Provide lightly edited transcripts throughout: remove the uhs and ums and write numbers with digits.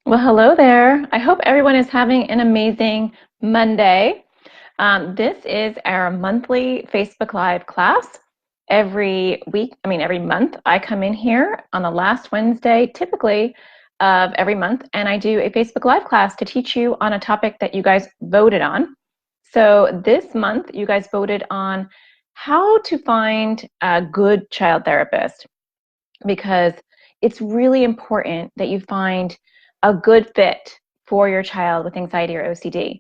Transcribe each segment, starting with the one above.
Well, hello there. I hope everyone is having an amazing Monday. This is our monthly Facebook Live class. Every month, I come in here on the last Wednesday, typically, of every month, and I do a Facebook Live class to teach you on a topic that you guys voted on. So this month, you guys voted on how to find a good child therapist, because it's really important that you find a good fit for your child with anxiety or OCD.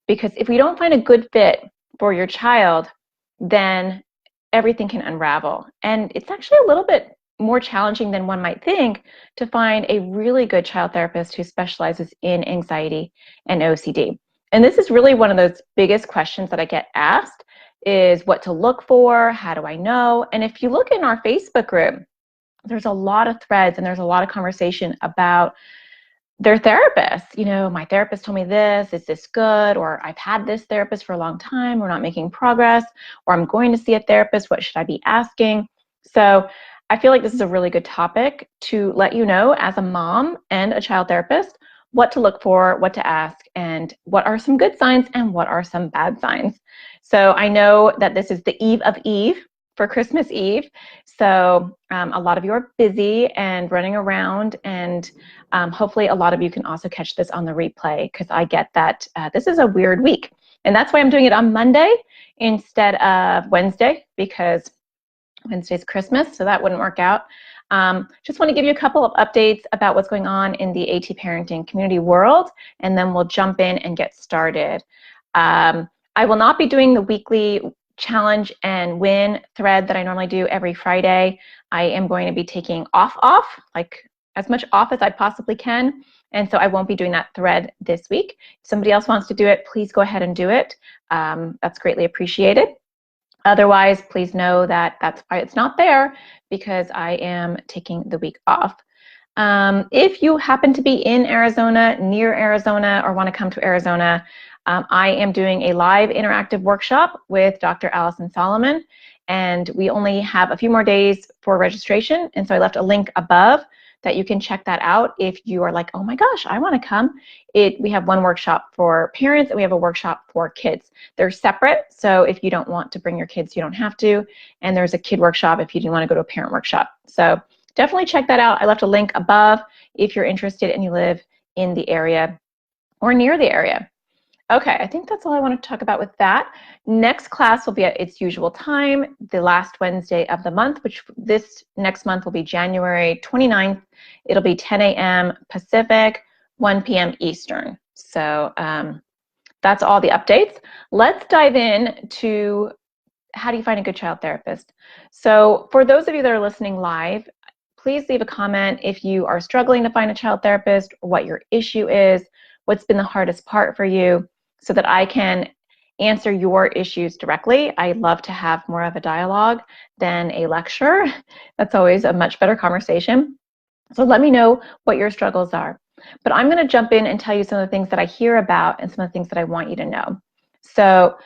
Because if we don't find a good fit for your child, then everything can unravel. And it's actually a little bit more challenging than one might think to find a really good child therapist who specializes in anxiety and OCD. And this is really one of those biggest questions that I get asked is what to look for, how do I know? And if you look in our Facebook group, there's a lot of threads and there's a lot of conversation about their therapist. My therapist told me this, is this good? Or I've had this therapist for a long time, we're not making progress, or I'm going to see a therapist, what should I be asking? So I feel like this is a really good topic to let you know as a mom and a child therapist what to look for, what to ask, and what are some good signs and what are some bad signs. So I know that this is the eve of Eve for Christmas Eve. So a lot of you are busy and running around, and hopefully a lot of you can also catch this on the replay, because I get that this is a weird week. And that's why I'm doing it on Monday instead of Wednesday, because Wednesday's Christmas, so that wouldn't work out. Just want to give you a couple of updates about what's going on in the AT parenting community world, and then we'll jump in and get started. I will not be doing the weekly challenge and win thread that I normally do every Friday. I am going to be taking off, like as much off as I possibly can. And so I won't be doing that thread this week. If somebody else wants to do it, please go ahead and do it. That's greatly appreciated. Otherwise, please know that that's why it's not there, because I am taking the week off. If you happen to be in Arizona, near Arizona, or want to come to Arizona, I am doing a live interactive workshop with Dr. Allison Solomon, and we only have a few more days for registration, and so I left a link above that you can check that out if you are like, oh my gosh, I want to come. We have one workshop for parents and we have a workshop for kids. They're separate, so if you don't want to bring your kids, you don't have to, and there's a kid workshop if you didn't want to go to a parent workshop. So definitely check that out. I left a link above if you're interested and you live in the area or near the area. Okay, I think that's all I want to talk about with that. Next class will be at its usual time, the last Wednesday of the month, which this next month will be January 29th. It'll be 10 a.m. Pacific, 1 p.m. Eastern. So that's all the updates. Let's dive in to how do you find a good child therapist. So for those of you that are listening live, please leave a comment if you are struggling to find a child therapist, or what your issue is, what's been the hardest part for you, so that I can answer your issues directly. I love to have more of a dialogue than a lecture. That's always a much better conversation. So let me know what your struggles are. But I'm going to jump in and tell you some of the things that I hear about and some of the things that I want you to know. So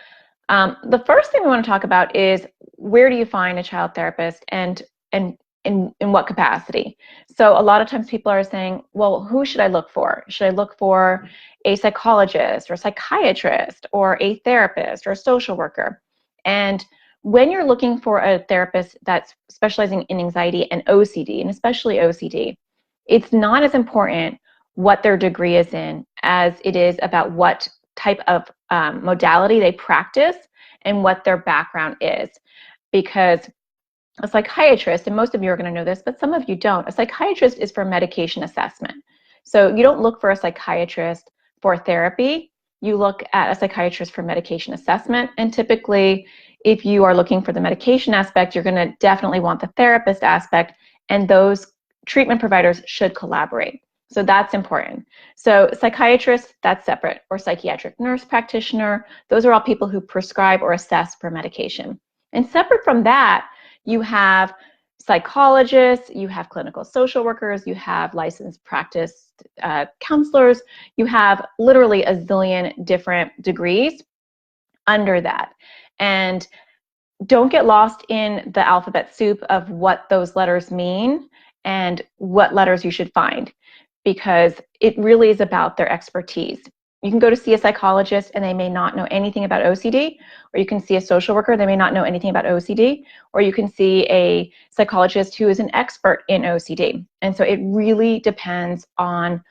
the first thing we want to talk about is, where do you find a child therapist, and in what capacity? So a lot of times people are saying, well, who should I look for? Should I look for a psychologist or a psychiatrist or a therapist or a social worker? And when you're looking for a therapist that's specializing in anxiety and OCD, and especially OCD, it's not as important what their degree is in as it is about what type of modality they practice and what their background is. Because a psychiatrist, and most of you are going to know this, but some of you don't, a psychiatrist is for medication assessment. So you don't look for a psychiatrist for therapy, you look at a psychiatrist for medication assessment. And typically, if you are looking for the medication aspect, you're going to definitely want the therapist aspect, and those treatment providers should collaborate. So that's important. So psychiatrist, that's separate, or psychiatric nurse practitioner, those are all people who prescribe or assess for medication. And separate from that, you have psychologists, you have clinical social workers, you have licensed practice counselors, you have literally a zillion different degrees under that. And don't get lost in the alphabet soup of what those letters mean and what letters you should find. because it really is about their expertise. You can go to see a psychologist and they may not know anything about OCD, or you can see a social worker, they may not know anything about OCD, or you can see a psychologist who is an expert in OCD. And so it really depends on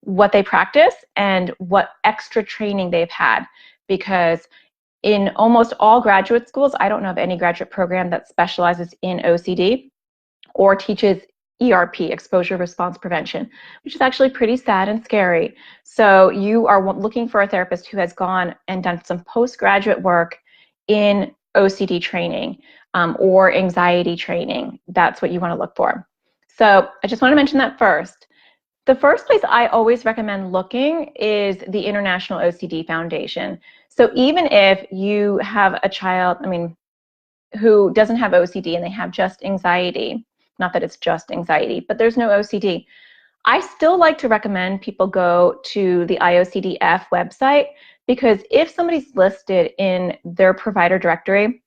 what they practice and what extra training they've had, because in almost all graduate schools, I don't know of any graduate program that specializes in OCD or teaches ERP, exposure response prevention, which is actually pretty sad and scary. So you are looking for a therapist who has gone and done some postgraduate work in OCD training or anxiety training. That's what you want to look for. So I just want to mention that first. The first place I always recommend looking is the International OCD Foundation. So even if you have a child, who doesn't have OCD and they have just anxiety, not that it's just anxiety, but there's no OCD, I still like to recommend people go to the IOCDF website, because if somebody's listed in their provider directory,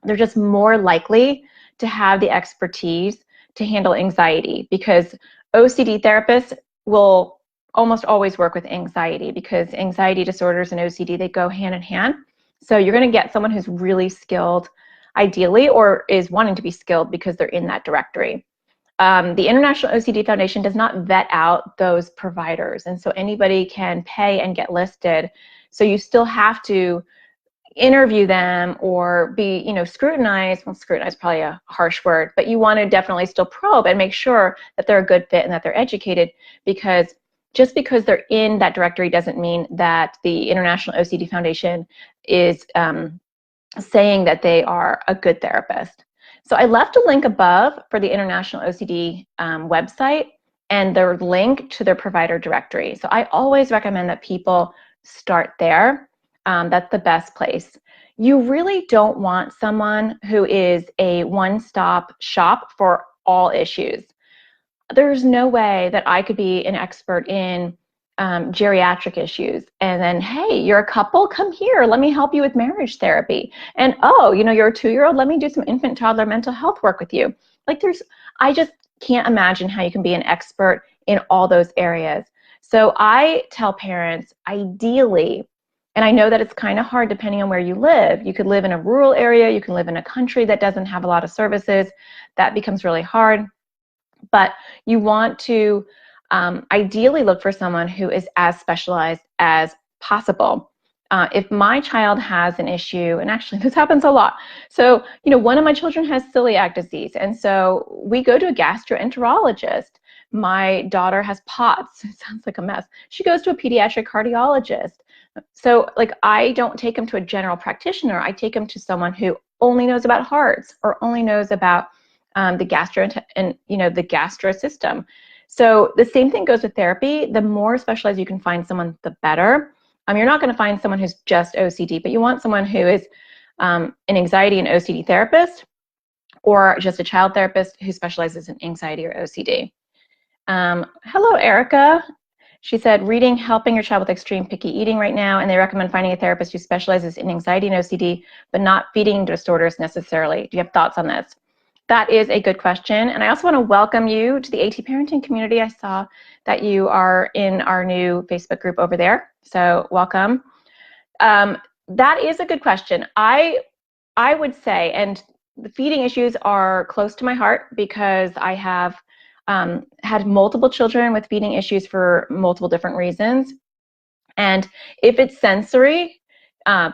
they're just more likely to have the expertise to handle anxiety, because OCD therapists will almost always work with anxiety, because anxiety disorders and OCD, they go hand in hand. So you're going to get someone who's really skilled, ideally, or is wanting to be skilled because they're in that directory. The International OCD Foundation does not vet out those providers, and so anybody can pay and get listed. So you still have to interview them or be, scrutinized. Well, scrutinize is probably a harsh word, but you want to definitely still probe and make sure that they're a good fit and that they're educated, because just because they're in that directory doesn't mean that the International OCD Foundation is saying that they are a good therapist. So I left a link above for the International OCD website and their link to their provider directory. So I always recommend that people start there. That's the best place. You really don't want someone who is a one-stop shop for all issues. There's no way that I could be an expert in geriatric issues, and then, hey, you're a couple, come here, let me help you with marriage therapy. And oh, you're a 2-year-old, let me do some infant toddler mental health work with you. I just can't imagine how you can be an expert in all those areas. So I tell parents, ideally, and I know that it's kind of hard depending on where you live. You could live in a rural area, you can live in a country that doesn't have a lot of services. That becomes really hard. But you want to ideally look for someone who is as specialized as possible. If my child has an issue, and actually this happens a lot. So, one of my children has celiac disease, and so we go to a gastroenterologist. My daughter has POTS. It sounds like a mess. She goes to a pediatric cardiologist. So, I don't take them to a general practitioner. I take them to someone who only knows about hearts or only knows about the gastro and the gastro system. So the same thing goes with therapy. The more specialized you can find someone, the better. You're not going to find someone who's just OCD, but you want someone who is an anxiety and OCD therapist, or just a child therapist who specializes in anxiety or OCD. Hello, Erica. She said, reading Helping Your Child with Extreme Picky Eating right now, and they recommend finding a therapist who specializes in anxiety and OCD, but not feeding disorders necessarily. Do you have thoughts on this? That is a good question. And I also want to welcome you to the AT parenting community. I saw that you are in our new Facebook group over there. So welcome. That is a good question. I would say, and the feeding issues are close to my heart, because I have had multiple children with feeding issues for multiple different reasons. And if it's sensory,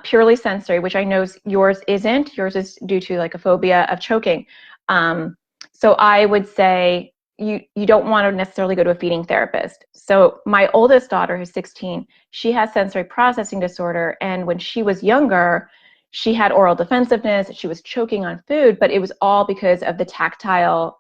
purely sensory, which I know yours isn't, yours is due to a phobia of choking. So I would say you don't want to necessarily go to a feeding therapist. So my oldest daughter, who's 16, she has sensory processing disorder. And when she was younger, she had oral defensiveness. She was choking on food, but it was all because of the tactile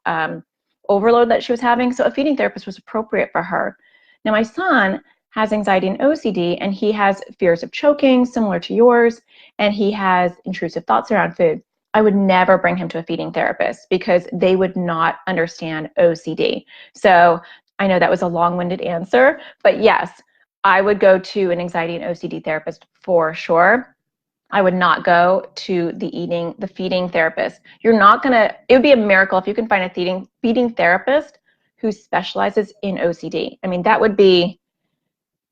overload that she was having. So a feeding therapist was appropriate for her. Now my son has anxiety and OCD, and he has fears of choking similar to yours, and he has intrusive thoughts around food. I would never bring him to a feeding therapist, because they would not understand OCD. So I know that was a long-winded answer, but yes, I would go to an anxiety and OCD therapist for sure. I would not go to the feeding therapist. It would be a miracle if you can find a feeding therapist who specializes in OCD. I mean, that would be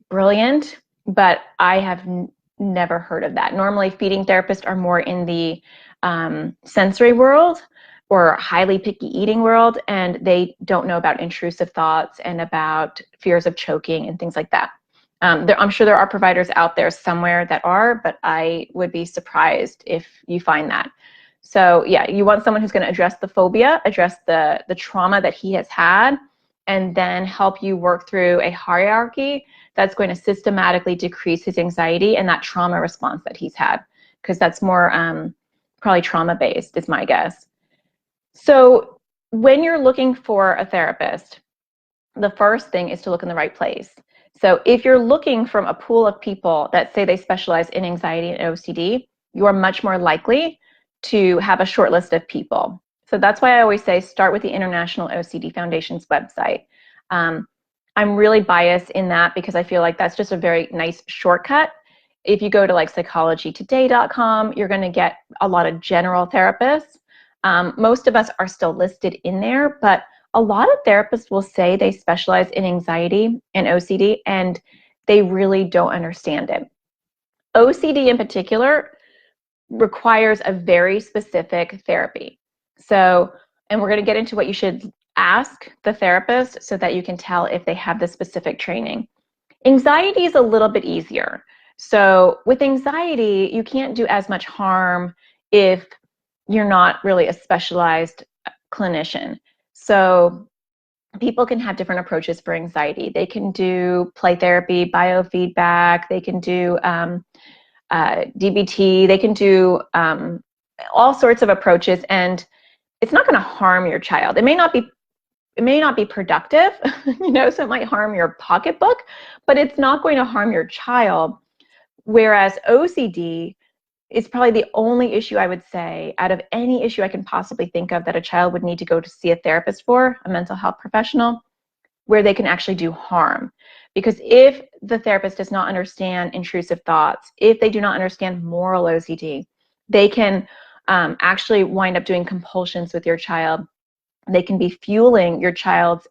brilliant, but I have never heard of that. Normally, feeding therapists are more in the sensory world or highly picky eating world, and they don't know about intrusive thoughts and about fears of choking and things like that. I'm sure there are providers out there somewhere that are, but I would be surprised if you find that. So yeah, you want someone who's going to address the phobia, address the trauma that he has had, and then help you work through a hierarchy that's going to systematically decrease his anxiety and that trauma response that he's had, because that's more probably trauma-based is my guess. So when you're looking for a therapist, the first thing is to look in the right place. So if you're looking from a pool of people that say they specialize in anxiety and OCD, you are much more likely to have a short list of people. So that's why I always say start with the International OCD Foundation's website. I'm really biased in that because I feel like that's just a very nice shortcut. If you go to like psychologytoday.com, you're going to get a lot of general therapists. Most of us are still listed in there, but a lot of therapists will say they specialize in anxiety and OCD, and they really don't understand it. OCD in particular requires a very specific therapy. So, and we're going to get into what you should ask the therapist so that you can tell if they have the specific training. Anxiety is a little bit easier. So with anxiety, you can't do as much harm if you're not really a specialized clinician. So people can have different approaches for anxiety. They can do play therapy, biofeedback, they can do DBT, they can do all sorts of approaches, and it's not going to harm your child. It may not be productive, you know, so it might harm your pocketbook, but it's not going to harm your child. Whereas OCD is probably the only issue I would say out of any issue I can possibly think of that a child would need to go to see a therapist for, a mental health professional, where they can actually do harm. Because if the therapist does not understand intrusive thoughts, if they do not understand moral OCD, they can actually wind up doing compulsions with your child. They can be fueling your child's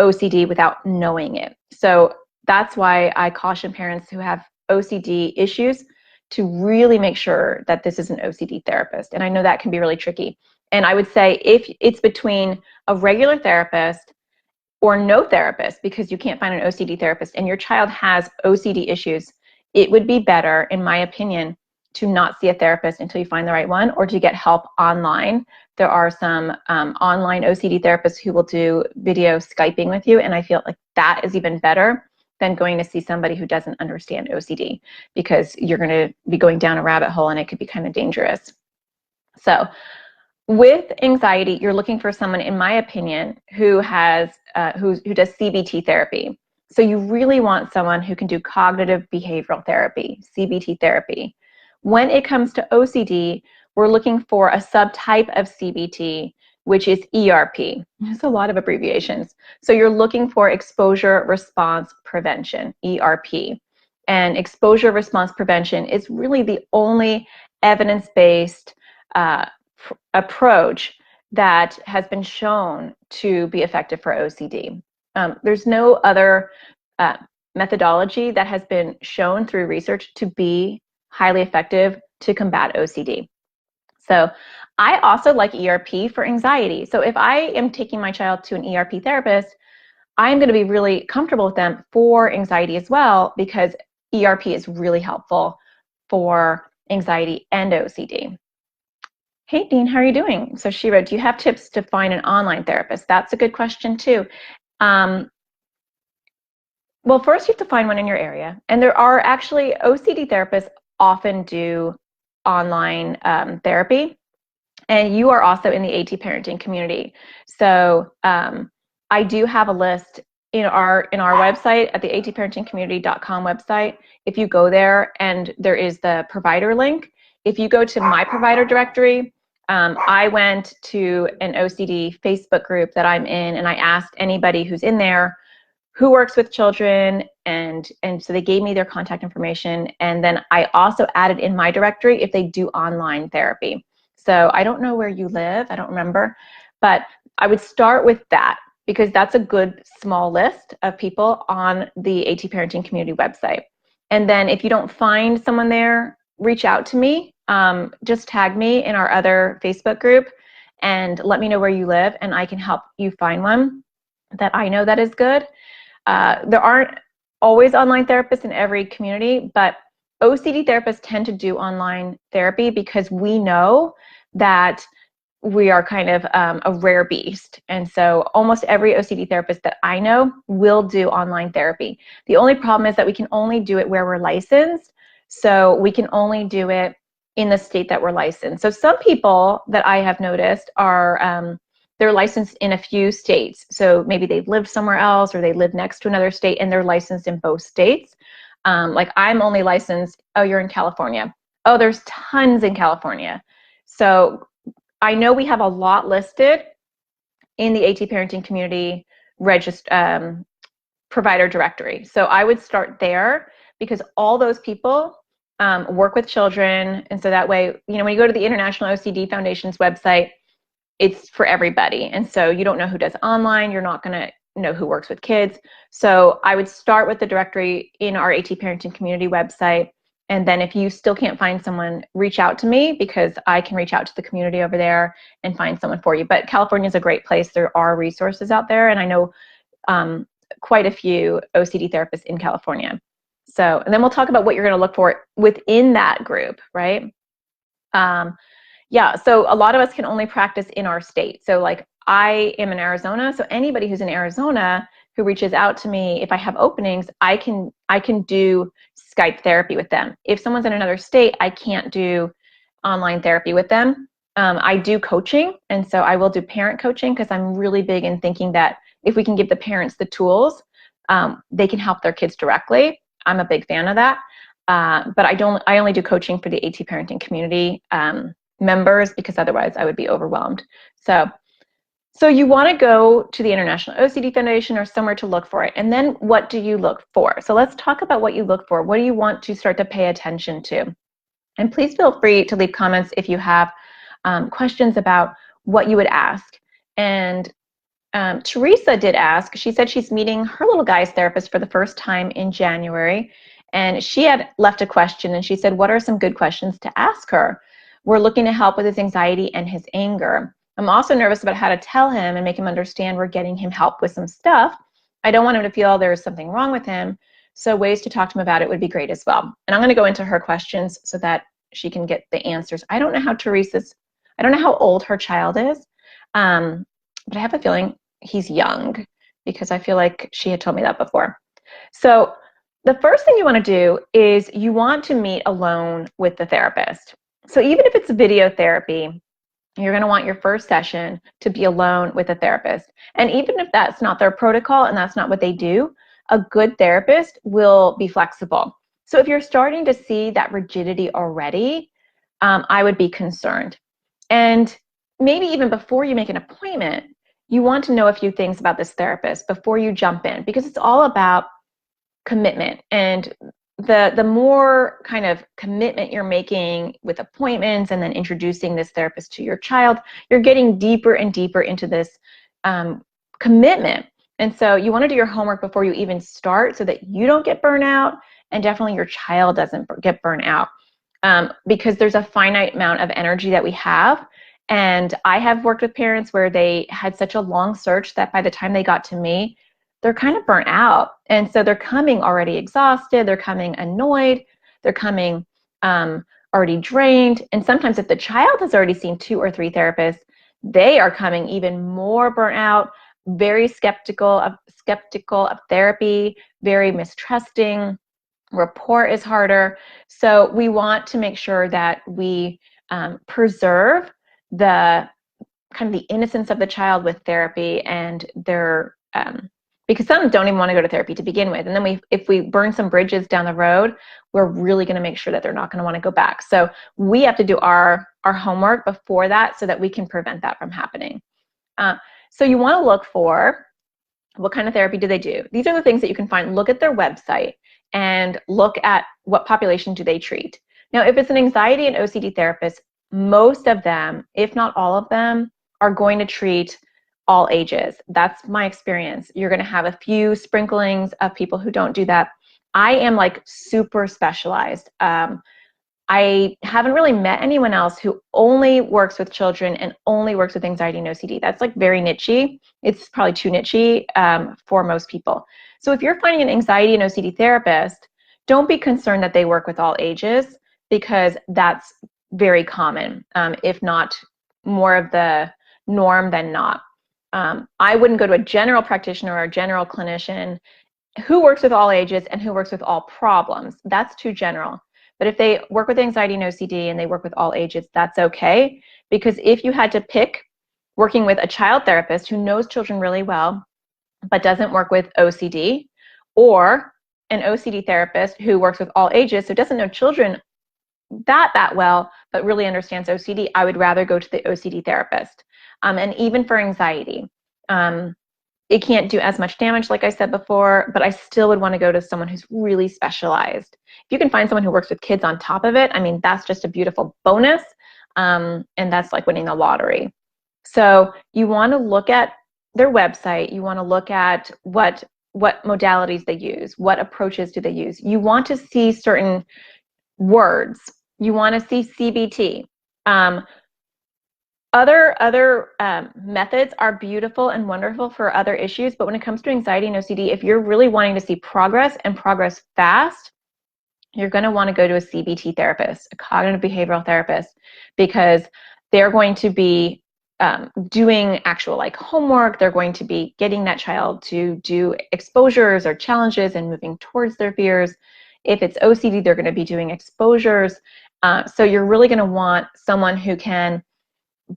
OCD without knowing it. So that's why I caution parents who have OCD issues to really make sure that this is an OCD therapist. And I know that can be really tricky. And I would say if it's between a regular therapist or no therapist, because you can't find an OCD therapist and your child has OCD issues, it would be better, in my opinion, to not see a therapist until you find the right one, or to get help online. There are some online OCD therapists who will do video Skyping with you, and I feel like that is even better than going to see somebody who doesn't understand OCD, because you're going to be going down a rabbit hole and it could be kind of dangerous. So with anxiety, you're looking for someone, in my opinion, who has who does CBT therapy. So you really want someone who can do cognitive behavioral therapy, CBT therapy. When it comes to OCD, we're looking for a subtype of CBT, which is ERP. There's a lot of abbreviations. So you're looking for exposure response prevention, ERP. And exposure response prevention is really the only evidence-based approach that has been shown to be effective for OCD. There's no other methodology that has been shown through research to be highly effective to combat OCD. So I also like ERP for anxiety. So if I am taking my child to an ERP therapist, I'm going to be really comfortable with them for anxiety as well, because ERP is really helpful for anxiety and OCD. Hey, Dean, how are you doing? So she wrote, do you have tips to find an online therapist? That's a good question too. Well, first you have to find one in your area. And there are actually, OCD therapists often do online therapy. And you are also in the AT parenting community. So I do have a list in our website at the atparentingcommunity.com website. If you go there, and there is the provider link. If you go to my provider directory, I went to an OCD Facebook group that I'm in, and I asked anybody who's in there who works with children, and so they gave me their contact information. And then I also added in my directory if they do online therapy. So I don't know where you live, I don't remember, but I would start with that. because that's a good small list of people on the AT Parenting Community website. And then if you don't find someone there, reach out to me. Just tag me in our other Facebook group and let me know where you live, and I can help you find one that I know that is good. There aren't always online therapists in every community, but OCD therapists tend to do online therapy because we know that we are kind of a rare beast. And so almost every OCD therapist that I know will do online therapy. The only problem is that we can only do it where we're licensed. So we can only do it in the state that we're licensed. So some people that I have noticed are, they're licensed in a few states. So maybe they've lived somewhere else or they live next to another state and they're licensed in both states. Like I'm only licensed, oh, you're in California. Oh, there's tons in California. So I know we have a lot listed in the AT Parenting Community provider directory. So I would start there because all those people work with children. And so that way, you know, when you go to the International OCD Foundation's website, it's for everybody. And so you don't know who does online. You're not going to know who works with kids. So I would start with the directory in our AT Parenting Community website. And then if you still can't find someone, reach out to me because I can reach out to the community over there and find someone for you. But California is a great place. There are resources out there. And I know quite a few OCD therapists in California. So, and then we'll talk about what you're going to look for within that group, right? Yeah, so a lot of us can only practice in our state. So like I am in Arizona, so anybody who's in Arizona who reaches out to me, if I have openings, I can do Skype therapy with them. If someone's in another state, I can't do online therapy with them. I do coaching, and so I will do parent coaching because I'm really big in thinking that if we can give the parents the tools, they can help their kids directly. I'm a big fan of that. But I only do coaching for the AT Parenting Community members because otherwise I would be overwhelmed. So you want to go to the International OCD Foundation or somewhere to look for it. And then what do you look for? So let's talk about what you look for. What do you want to start to pay attention to? And please feel free to leave comments if you have questions about what you would ask. And Teresa did ask, she said she's meeting her little guy's therapist for the first time in January. And she had left a question and she said, what are some good questions to ask her? We're looking to help with his anxiety and his anger. I'm also nervous about how to tell him and make him understand we're getting him help with some stuff. I don't want him to feel there's something wrong with him. So ways to talk to him about it would be great as well. And I'm going to go into her questions so that she can get the answers. I don't know how old her child is, but I have a feeling he's young because I feel like she had told me that before. So the first thing you want to do is you want to meet alone with the therapist. So even if it's video therapy, you're going to want your first session to be alone with a therapist. And even if that's not their protocol and that's not what they do, a good therapist will be flexible. So if you're starting to see that rigidity already, I would be concerned. And maybe even before you make an appointment, you want to know a few things about this therapist before you jump in, because it's all about commitment. And the more kind of commitment you're making with appointments and then introducing this therapist to your child, you're getting deeper and deeper into this commitment. And so you want to do your homework before you even start so that you don't get burnt out and definitely your child doesn't get burnt out, because there's a finite amount of energy that we have. And I have worked with parents where they had such a long search that by the time they got to me, they're kind of burnt out. And so they're coming already exhausted, they're coming annoyed, they're coming already drained. And sometimes if the child has already seen 2 or 3 therapists, they are coming even more burnt out, very skeptical of therapy, very mistrusting, rapport is harder. So we want to make sure that we preserve the kind of the innocence of the child with therapy and their because some don't even want to go to therapy to begin with. And then if we burn some bridges down the road, we're really going to make sure that they're not going to want to go back. So we have to do our homework before that so that we can prevent that from happening. So you want to look for what kind of therapy do they do. These are the things that you can find. Look at their website and look at what population do they treat. Now, if it's an anxiety and OCD therapist, most of them, if not all of them, are going to treat all ages. That's my experience. You're going to have a few sprinklings of people who don't do that. I am like super specialized. I haven't really met anyone else who only works with children and only works with anxiety and OCD. That's like very nichey. It's probably too nichey for most people. So if you're finding an anxiety and OCD therapist, don't be concerned that they work with all ages, because that's very common, if not more of the norm than not. I wouldn't go to a general practitioner or a general clinician who works with all ages and who works with all problems. That's too general. But if they work with anxiety and OCD and they work with all ages, that's okay. Because if you had to pick working with a child therapist who knows children really well, but doesn't work with OCD, or an OCD therapist who works with all ages, so doesn't know children that well, but really understands OCD, I would rather go to the OCD therapist. And even for anxiety, it can't do as much damage, like I said before, but I still would want to go to someone who's really specialized. If you can find someone who works with kids on top of it, I mean, that's just a beautiful bonus, and that's like winning the lottery. So you want to look at their website. You want to look at what modalities they use, what approaches do they use. You want to see certain words. You want to see CBT. Other methods are beautiful and wonderful for other issues, but when it comes to anxiety and OCD, if you're really wanting to see progress and progress fast, you're going to want to go to a CBT therapist, a cognitive behavioral therapist, because they're going to be doing actual like homework. They're going to be getting that child to do exposures or challenges and moving towards their fears. If it's OCD, they're going to be doing exposures. So you're really going to want someone who can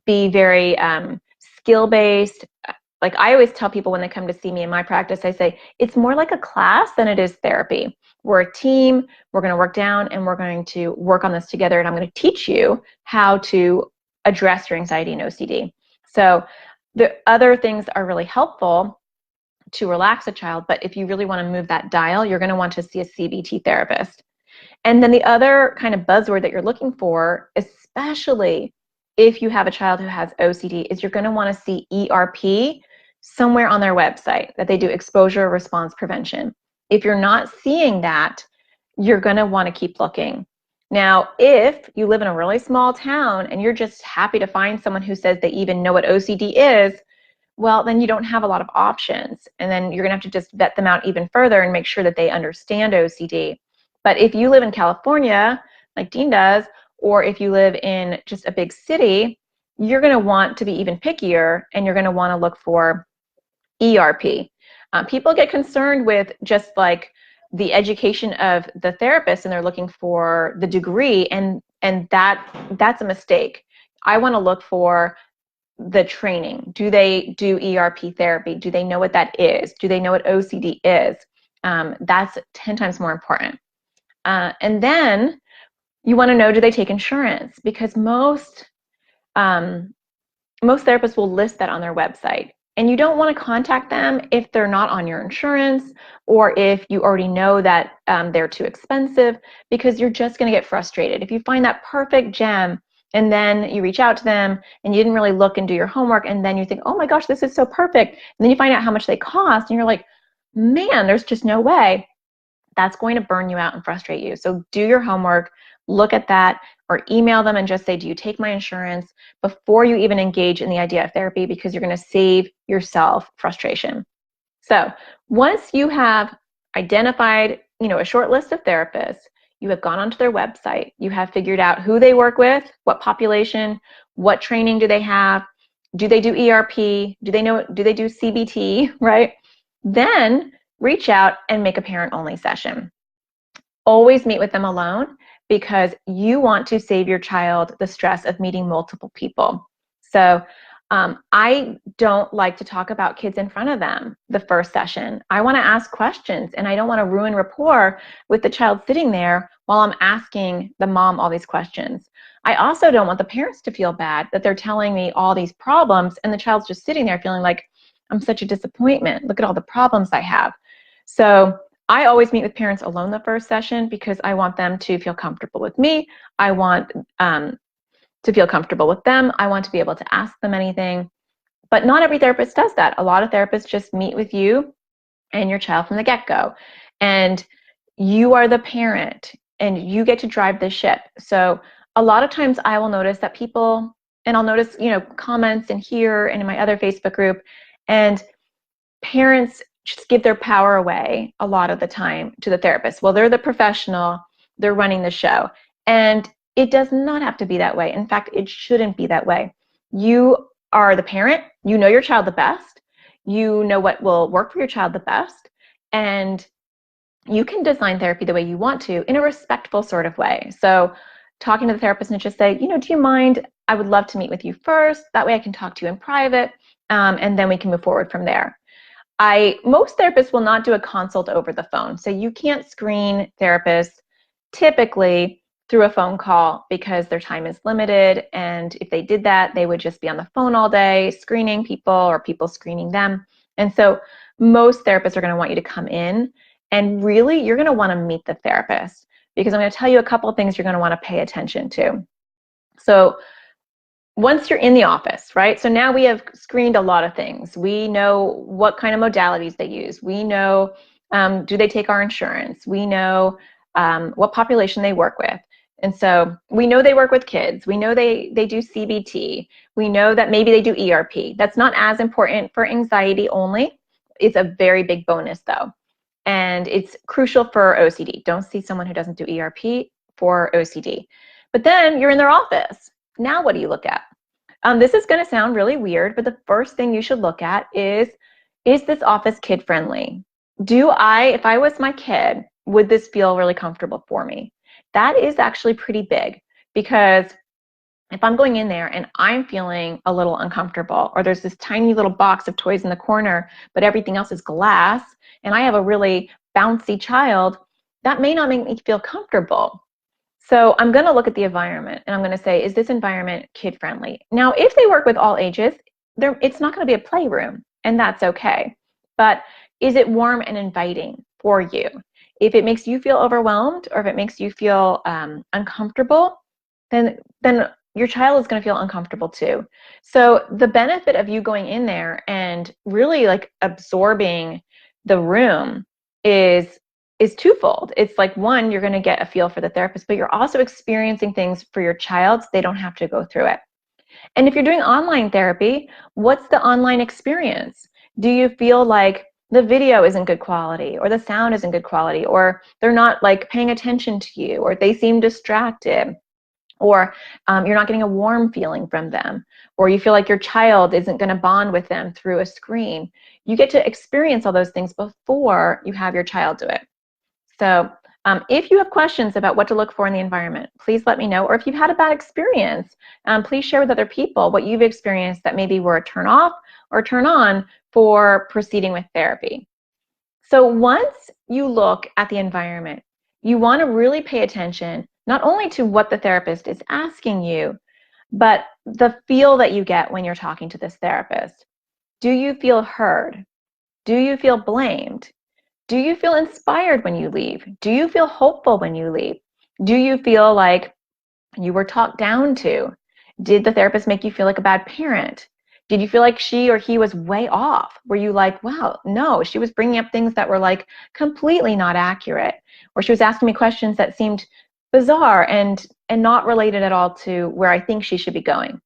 be very skill-based. Like I always tell people when they come to see me in my practice, I say, it's more like a class than it is therapy. We're a team, we're going to work down and we're going to work on this together, and I'm going to teach you how to address your anxiety and OCD. So the other things are really helpful to relax a child, but if you really want to move that dial, you're going to want to see a CBT therapist. And then the other kind of buzzword that you're looking for, especially if you have a child who has OCD, is you're going to want to see ERP somewhere on their website, that they do exposure response prevention. If you're not seeing that, you're going to want to keep looking. Now, if you live in a really small town and you're just happy to find someone who says they even know what OCD is, well, then you don't have a lot of options. And then you're going to have to just vet them out even further and make sure that they understand OCD. But if you live in California, like Dean does, or if you live in just a big city, you're going to want to be even pickier, and you're going to want to look for ERP. People get concerned with just like the education of the therapist, and they're looking for the degree, and that's a mistake. I want to look for the training. Do they do ERP therapy? Do they know what that is? Do they know what OCD is? That's 10 times more important. And then you want to know, do they take insurance? Because most therapists will list that on their website. And you don't want to contact them if they're not on your insurance, or if you already know that they're too expensive, because you're just going to get frustrated. If you find that perfect gem and then you reach out to them and you didn't really look and do your homework, and then you think, oh my gosh, this is so perfect, and then you find out how much they cost and you're like, man, there's just no way, that's going to burn you out and frustrate you. So do your homework, look at that, or email them and just say, do you take my insurance, before you even engage in the idea of therapy, because you're going to save yourself frustration. So once you have identified, a short list of therapists, you have gone onto their website, you have figured out who they work with, what population, what training do they have, do they do ERP, do they do CBT, right? Then reach out and make a parent-only session. Always meet with them alone, because you want to save your child the stress of meeting multiple people. So I don't like to talk about kids in front of them the first session. I want to ask questions, and I don't want to ruin rapport with the child sitting there while I'm asking the mom all these questions. I also don't want the parents to feel bad that they're telling me all these problems and the child's just sitting there feeling like, I'm such a disappointment. Look at all the problems I have. So I always meet with parents alone the first session, because I want them to feel comfortable with me. I want to feel comfortable with them. I want to be able to ask them anything. But not every therapist does that. A lot of therapists just meet with you and your child from the get-go. And you are the parent and you get to drive the ship. So a lot of times I will notice that people, and I'll notice, comments in here and in my other Facebook group, and parents just give their power away a lot of the time to the therapist. Well, they're the professional, they're running the show. And it does not have to be that way. In fact, it shouldn't be that way. You are the parent, you know your child the best, you know what will work for your child the best, and you can design therapy the way you want to in a respectful sort of way. So talking to the therapist and just say, do you mind? I would love to meet with you first. That way I can talk to you in private, and then we can move forward from there. Most therapists will not do a consult over the phone. So you can't screen therapists typically through a phone call because their time is limited. And if they did that, they would just be on the phone all day screening people or people screening them. And so most therapists are going to want you to come in, and really you're going to want to meet the therapist, because I'm going to tell you a couple of things you're going to want to pay attention to. So once you're in the office, right? So now we have screened a lot of things. We know what kind of modalities they use. We know, do they take our insurance? We know what population they work with. And so we know they work with kids. We know they do CBT. We know that maybe they do ERP. That's not as important for anxiety only. It's a very big bonus though. And it's crucial for OCD. Don't see someone who doesn't do ERP for OCD. But then you're in their office. Now what do you look at? This is going to sound really weird, but the first thing you should look at is this office kid friendly? If I was my kid, would this feel really comfortable for me? That is actually pretty big, because if I'm going in there and I'm feeling a little uncomfortable, or there's this tiny little box of toys in the corner, but everything else is glass, and I have a really bouncy child, that may not make me feel comfortable. So I'm going to look at the environment and I'm going to say, is this environment kid friendly? Now, if they work with all ages, it's not going to be a playroom, and that's okay. But is it warm and inviting for you? If it makes you feel overwhelmed, or if it makes you feel uncomfortable, then your child is going to feel uncomfortable too. So the benefit of you going in there and really like absorbing the room is twofold. It's like, one, you're going to get a feel for the therapist, but you're also experiencing things for your child so they don't have to go through it. And if you're doing online therapy, what's the online experience? Do you feel like the video isn't good quality, or the sound isn't good quality, or they're not like paying attention to you, or they seem distracted, or you're not getting a warm feeling from them, or you feel like your child isn't going to bond with them through a screen? You get to experience all those things before you have your child do it. So if you have questions about what to look for in the environment, please let me know. Or if you've had a bad experience, please share with other people what you've experienced that maybe were a turn off or turn on for proceeding with therapy. So once you look at the environment, you want to really pay attention not only to what the therapist is asking you, but the feel that you get when you're talking to this therapist. Do you feel heard? Do you feel blamed? Do you feel inspired when you leave? Do you feel hopeful when you leave? Do you feel like you were talked down to? Did the therapist make you feel like a bad parent? Did you feel like she or he was way off? Were you like, wow, no, she was bringing up things that were like completely not accurate, or she was asking me questions that seemed bizarre and not related at all to where I think she should be going?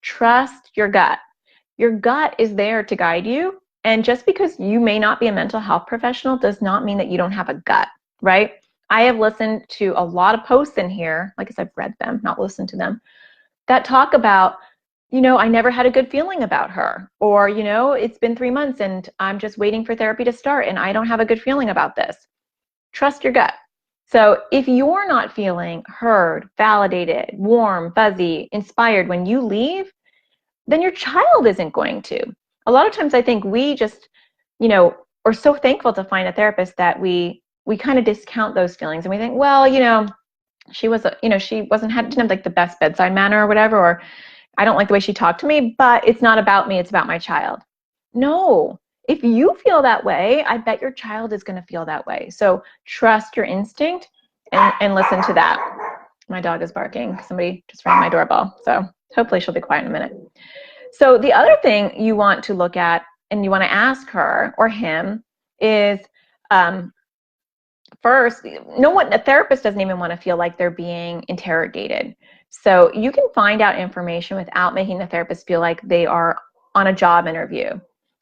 Trust your gut. Your gut is there to guide you. And just because you may not be a mental health professional does not mean that you don't have a gut, right? I have listened to a lot of posts in here, like I said, I've read them, not listened to them, that talk about, I never had a good feeling about her, or, it's been 3 months and I'm just waiting for therapy to start and I don't have a good feeling about this. Trust your gut. So if you're not feeling heard, validated, warm, fuzzy, inspired when you leave, then your child isn't going to. A lot of times I think we just, are so thankful to find a therapist that we kind of discount those feelings, and we think, well, she was, didn't have like the best bedside manner or whatever, or I don't like the way she talked to me, but it's not about me, it's about my child. No, if you feel that way, I bet your child is going to feel that way. So trust your instinct and listen to that. My dog is barking. Somebody just rang my doorbell, so hopefully she'll be quiet in a minute. So the other thing you want to look at and you want to ask her or him is, first, a therapist doesn't even want to feel like they're being interrogated. So you can find out information without making the therapist feel like they are on a job interview.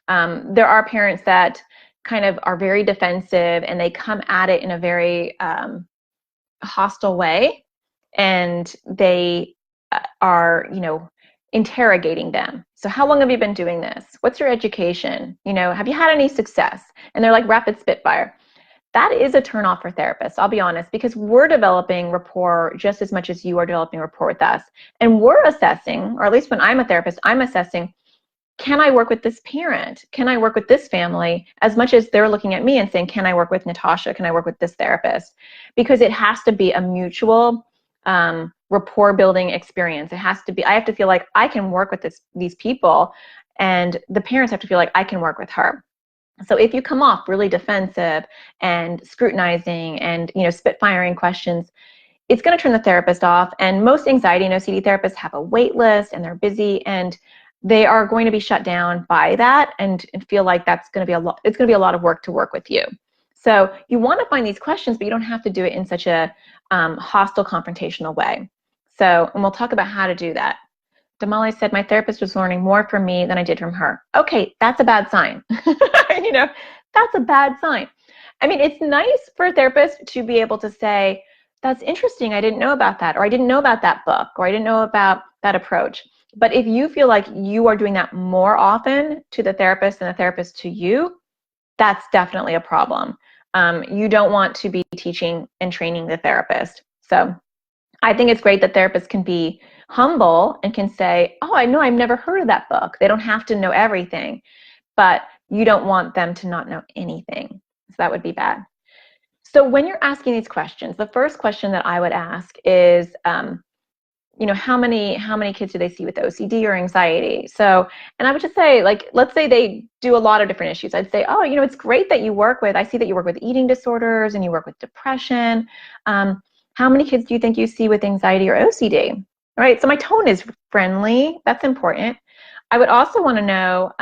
There are parents that kind of are very defensive and they come at it in a very hostile way, and they are, interrogating them. So how long have you been doing this? What's your education? Have you had any success? And they're like rapid spitfire. That is a turnoff for therapists, I'll be honest, because we're developing rapport just as much as you are developing rapport with us. And we're assessing, or at least when I'm a therapist, I'm assessing, can I work with this parent? Can I work with this family? As much as they're looking at me and saying, can I work with Natasha? Can I work with this therapist? Because it has to be a mutual rapport building experience. It has to be, I have to feel like I can work with these people, and the parents have to feel like I can work with her. So if you come off really defensive and scrutinizing and spitfiring questions, it's going to turn the therapist off. And most anxiety and OCD therapists have a wait list and they're busy, and they are going to be shut down by that and feel like that's going to be it's going to be a lot of work to work with you. So you want to find these questions, but you don't have to do it in such a hostile, confrontational way. So, and we'll talk about how to do that. Damali said, my therapist was learning more from me than I did from her. Okay, that's a bad sign. That's a bad sign. I mean, it's nice for a therapist to be able to say, that's interesting, I didn't know about that, or I didn't know about that book, or I didn't know about that approach. But if you feel like you are doing that more often to the therapist than the therapist to you, that's definitely a problem. You don't want to be teaching and training the therapist. So I think it's great that therapists can be humble and can say, oh, I know, I've never heard of that book. They don't have to know everything, but you don't want them to not know anything. So that would be bad. So when you're asking these questions, the first question that I would ask is, how many kids do they see with OCD or anxiety? So, and I would just say, like, let's say they do a lot of different issues. I'd say, oh, it's great that I see that you work with eating disorders and you work with depression. How many kids do you think you see with anxiety or OCD? All right, so my tone is friendly. That's important. I would also want to know,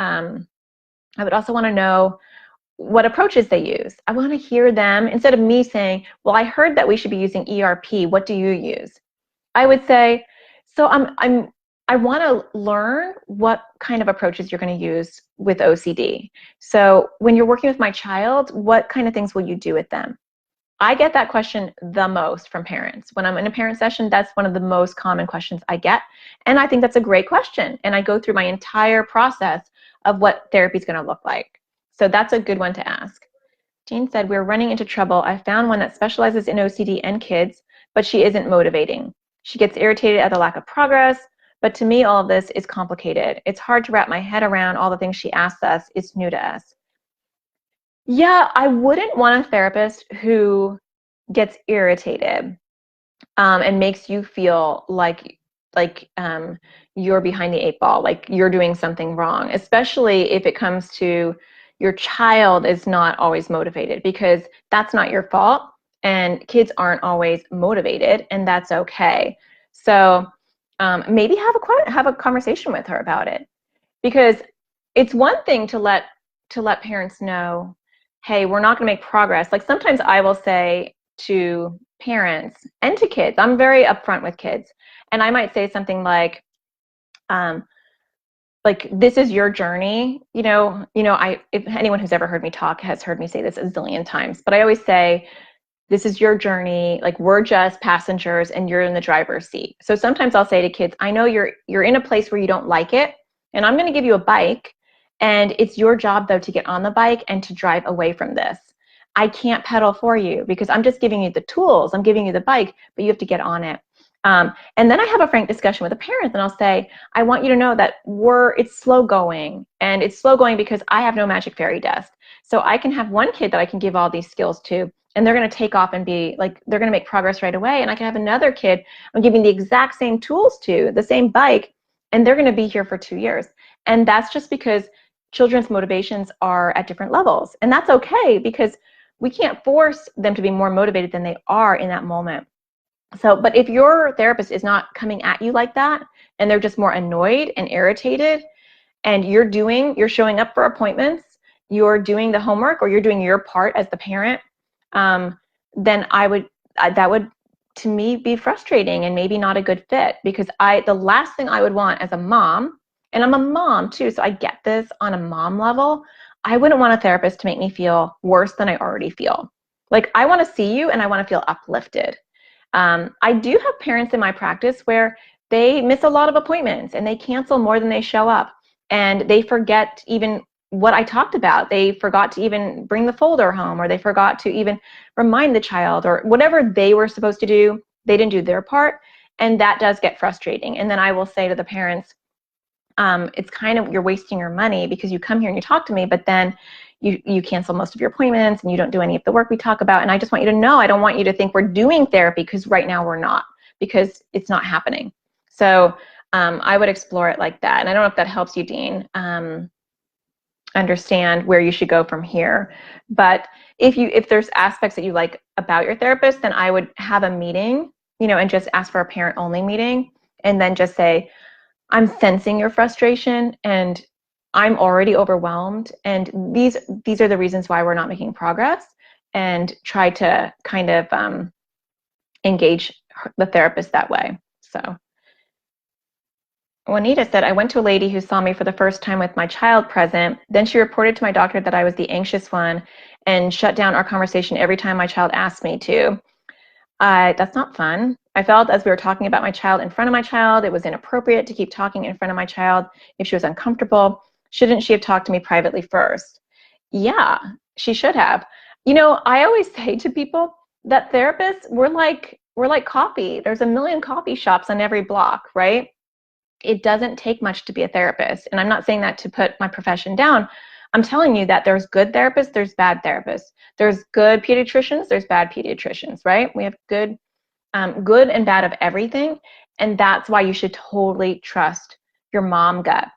what approaches they use. I want to hear them, instead of me saying, well, I heard that we should be using ERP. What do you use? I would say, so I want to learn what kind of approaches you're going to use with OCD. So when you're working with my child, what kind of things will you do with them? I get that question the most from parents. When I'm in a parent session, that's one of the most common questions I get. And I think that's a great question. And I go through my entire process of what therapy is going to look like. So that's a good one to ask. Jean said, we're running into trouble. I found one that specializes in OCD and kids, but she isn't motivating. She gets irritated at the lack of progress, but to me, all of this is complicated. It's hard to wrap my head around all the things she asks us. It's new to us. Yeah, I wouldn't want a therapist who gets irritated and makes you feel like you're behind the 8 ball, like you're doing something wrong, especially if it comes to your child is not always motivated, because that's not your fault. And kids aren't always motivated, and that's okay. So maybe have a conversation with her about it, because it's one thing to let parents know, hey, we're not going to make progress. Like sometimes I will say to parents and to kids, I'm very upfront with kids, and I might say something like this is your journey. If anyone who's ever heard me talk has heard me say this a zillion times, but I always say, this is your journey. Like, we're just passengers and you're in the driver's seat. So sometimes I'll say to kids, I know you're in a place where you don't like it, and I'm going to give you a bike, and it's your job though to get on the bike and to drive away from this. I can't pedal for you because I'm just giving you the tools. I'm giving you the bike, but you have to get on it. And then I have a frank discussion with the parents, and I'll say, I want you to know that it's slow going, and it's slow going because I have no magic fairy dust. So I can have one kid that I can give all these skills to, and they're going to take off and be like, they're going to make progress right away. And I can have another kid I'm giving the exact same tools to, the same bike, and they're going to be here for 2 years. And that's just because children's motivations are at different levels. And that's okay, because we can't force them to be more motivated than they are in that moment. So, but if your therapist is not coming at you like that, and they're just more annoyed and irritated, and you're showing up for appointments, you're doing the homework, or you're doing your part as the parent, then that would to me be frustrating and maybe not a good fit, because the last thing I would want as a mom, and I'm a mom too, so I get this on a mom level, I wouldn't want a therapist to make me feel worse than I already feel. Like, I want to see you and I want to feel uplifted. I do have parents in my practice where they miss a lot of appointments and they cancel more than they show up, and they forget even what I talked about. They forgot to even bring the folder home, or they forgot to even remind the child, or whatever they were supposed to do, they didn't do their part, and that does get frustrating. And then I will say to the parents, it's kind of, you're wasting your money because you come here and you talk to me, but then you cancel most of your appointments and you don't do any of the work we talk about. And I just want you to know, I don't want you to think we're doing therapy, because right now we're not, because it's not happening. So I would explore it like that. And I don't know if that helps you, Dean, understand where you should go from here. But if there's aspects that you like about your therapist, then I would have a meeting, and just ask for a parent only meeting, and then just say, I'm sensing your frustration and I'm already overwhelmed, and these are the reasons why we're not making progress, and try to kind of engage the therapist that way. So Juanita said, I went to a lady who saw me for the first time with my child present. Then she reported to my doctor that I was the anxious one and shut down our conversation every time my child asked me to. That's not fun. I felt, as we were talking about my child in front of my child, it was inappropriate to keep talking in front of my child if she was uncomfortable. Shouldn't she have talked to me privately first? Yeah, she should have. I always say to people that therapists, we're like coffee. There's a million coffee shops on every block, right? It doesn't take much to be a therapist. And I'm not saying that to put my profession down. I'm telling you that there's good therapists, there's bad therapists. There's good pediatricians, there's bad pediatricians, right? We have good and bad of everything. And that's why you should totally trust your mom gut.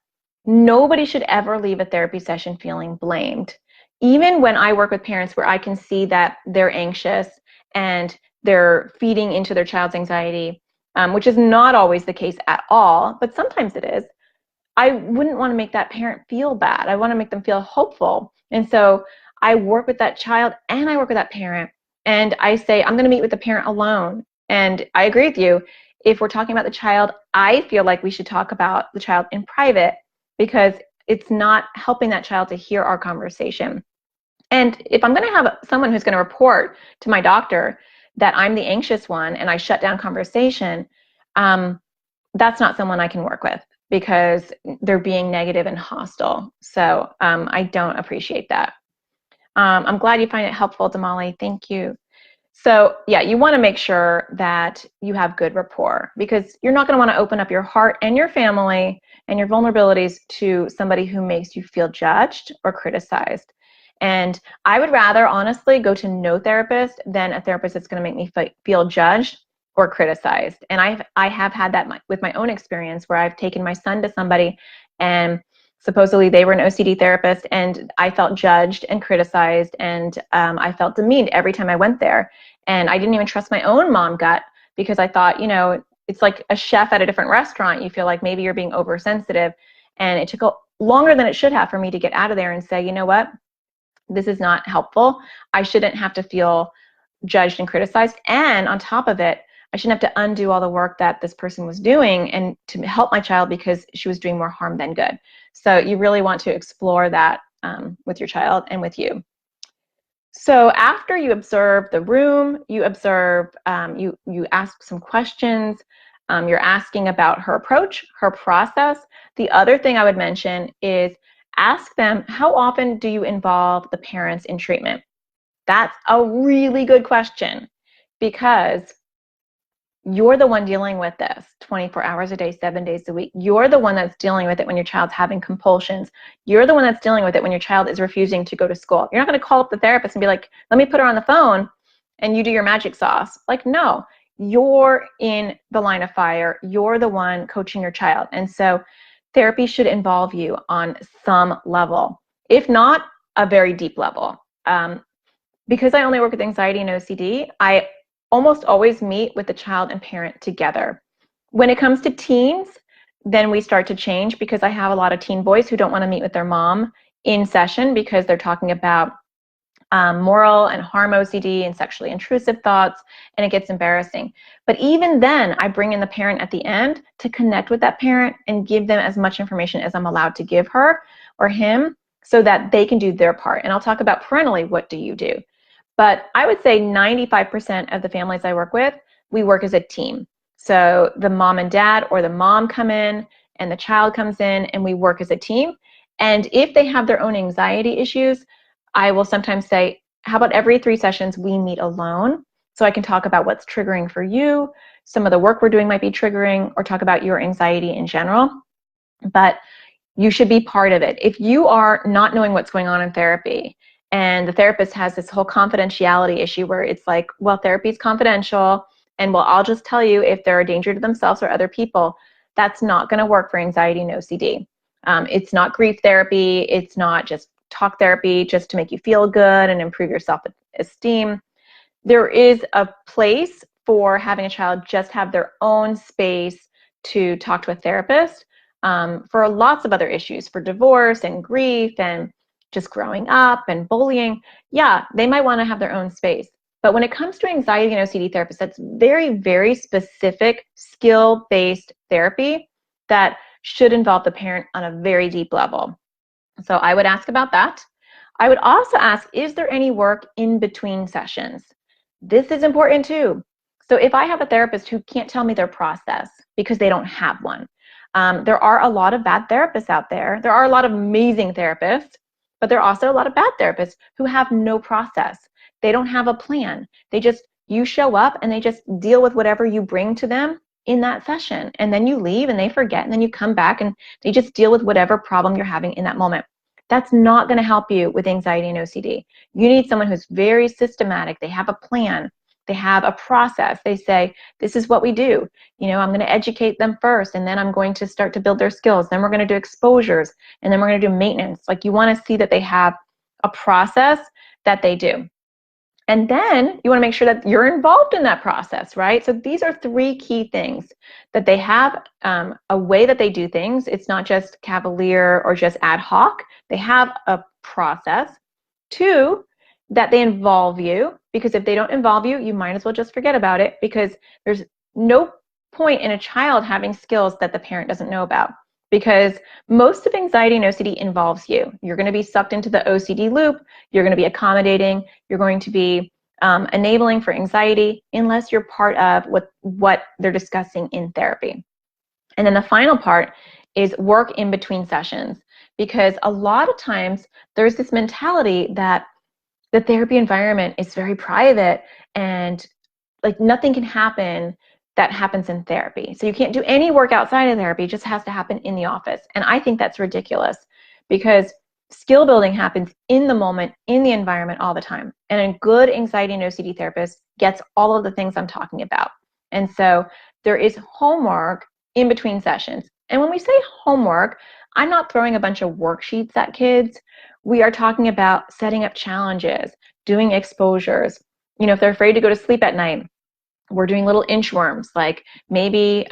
Nobody should ever leave a therapy session feeling blamed. Even when I work with parents where I can see that they're anxious and they're feeding into their child's anxiety, which is not always the case at all, but sometimes it is, I wouldn't want to make that parent feel bad. I want to make them feel hopeful. And so I work with that child and I work with that parent, and I say, I'm going to meet with the parent alone. And I agree with you. If we're talking about the child, I feel like we should talk about the child in private, because it's not helping that child to hear our conversation. And if I'm going to have someone who's going to report to my doctor that I'm the anxious one and I shut down conversation, that's not someone I can work with, because they're being negative and hostile. So I don't appreciate that. I'm glad you find it helpful, Damali. Thank you. So yeah, you want to make sure that you have good rapport, because you're not going to want to open up your heart and your family and your vulnerabilities to somebody who makes you feel judged or criticized. And I would rather, honestly, go to no therapist than a therapist that's going to make me feel judged or criticized. And I have had that with my own experience, where I've taken my son to somebody and supposedly they were an OCD therapist, and I felt judged and criticized, and I felt demeaned every time I went there. And I didn't even trust my own mom gut, because I thought, it's like a chef at a different restaurant. You feel like maybe you're being oversensitive. And it took longer than it should have for me to get out of there and say, you know what, this is not helpful. I shouldn't have to feel judged and criticized. And on top of it, I shouldn't have to undo all the work that this person was doing and to help my child, because she was doing more harm than good. So you really want to explore that with your child and with you. So after you observe the room, you observe, you ask some questions, you're asking about her approach, her process. The other thing I would mention is ask them, how often do you involve the parents in treatment? That's a really good question, because you're the one dealing with this 24 hours a day, 7 days a week. You're the one that's dealing with it when your child's having compulsions. You're the one that's dealing with it when your child is refusing to go to school. You're not going to call up the therapist and be like, let me put her on the phone and you do your magic sauce. Like, no, you're in the line of fire. You're the one coaching your child. And so therapy should involve you on some level, if not a very deep level. Because I only work with anxiety and OCD, I almost always meet with the child and parent together. When it comes to teens, then we start to change, because I have a lot of teen boys who don't want to meet with their mom in session because they're talking about moral and harm OCD and sexually intrusive thoughts, and it gets embarrassing. But even then, I bring in the parent at the end to connect with that parent and give them as much information as I'm allowed to give her or him, so that they can do their part. And I'll talk about parentally, what do you do? But I would say 95% of the families I work with, we work as a team. So the mom and dad, or the mom come in and the child comes in, and we work as a team. And if they have their own anxiety issues, I will sometimes say, how about every 3 sessions we meet alone, so I can talk about what's triggering for you. Some of the work we're doing might be triggering, or talk about your anxiety in general. But you should be part of it. If you are not knowing what's going on in therapy, and the therapist has this whole confidentiality issue where it's like, well, therapy is confidential, and well, I'll just tell you if they're a danger to themselves or other people, that's not going to work for anxiety and OCD. It's not grief therapy. It's not just talk therapy just to make you feel good and improve your self-esteem. There is a place for having a child just have their own space to talk to a therapist for lots of other issues, for divorce and grief and just growing up and bullying. Yeah, they might want to have their own space. But when it comes to anxiety and OCD therapists, that's very, very specific skill-based therapy that should involve the parent on a very deep level. So I would ask about that. I would also ask, is there any work in between sessions? This is important too. So if I have a therapist who can't tell me their process because they don't have one, there are a lot of bad therapists out there. There are a lot of amazing therapists, but there are also a lot of bad therapists who have no process. They don't have a plan. You show up and they just deal with whatever you bring to them in that session. And then you leave and they forget, and then you come back and they just deal with whatever problem you're having in that moment. That's not going to help you with anxiety and OCD. You need someone who's very systematic. They have a plan. They have a process. They say, this is what we do. I'm going to educate them first, and then I'm going to start to build their skills. Then we're going to do exposures, and then we're going to do maintenance. Like, you want to see that they have a process that they do. And then you want to make sure that you're involved in that process, right? So these are 3 key things, that they have a way that they do things. It's not just cavalier or just ad hoc. They have a process. 2, that they involve you, because if they don't involve you, you might as well just forget about it, because there's no point in a child having skills that the parent doesn't know about, because most of anxiety and OCD involves you. You're going to be sucked into the OCD loop. You're going to be accommodating. You're going to be enabling for anxiety, unless you're part of what they're discussing in therapy. And then the final part is work in between sessions, because a lot of times there's this mentality that the therapy environment is very private, and like nothing can happen that happens in therapy. So you can't do any work outside of therapy. It just has to happen in the office. And I think that's ridiculous, because skill building happens in the moment, in the environment, all the time. And a good anxiety and OCD therapist gets all of the things I'm talking about. And so there is homework in between sessions. And when we say homework, I'm not throwing a bunch of worksheets at kids. We are talking about setting up challenges, doing exposures. If they're afraid to go to sleep at night, we're doing little inchworms, like maybe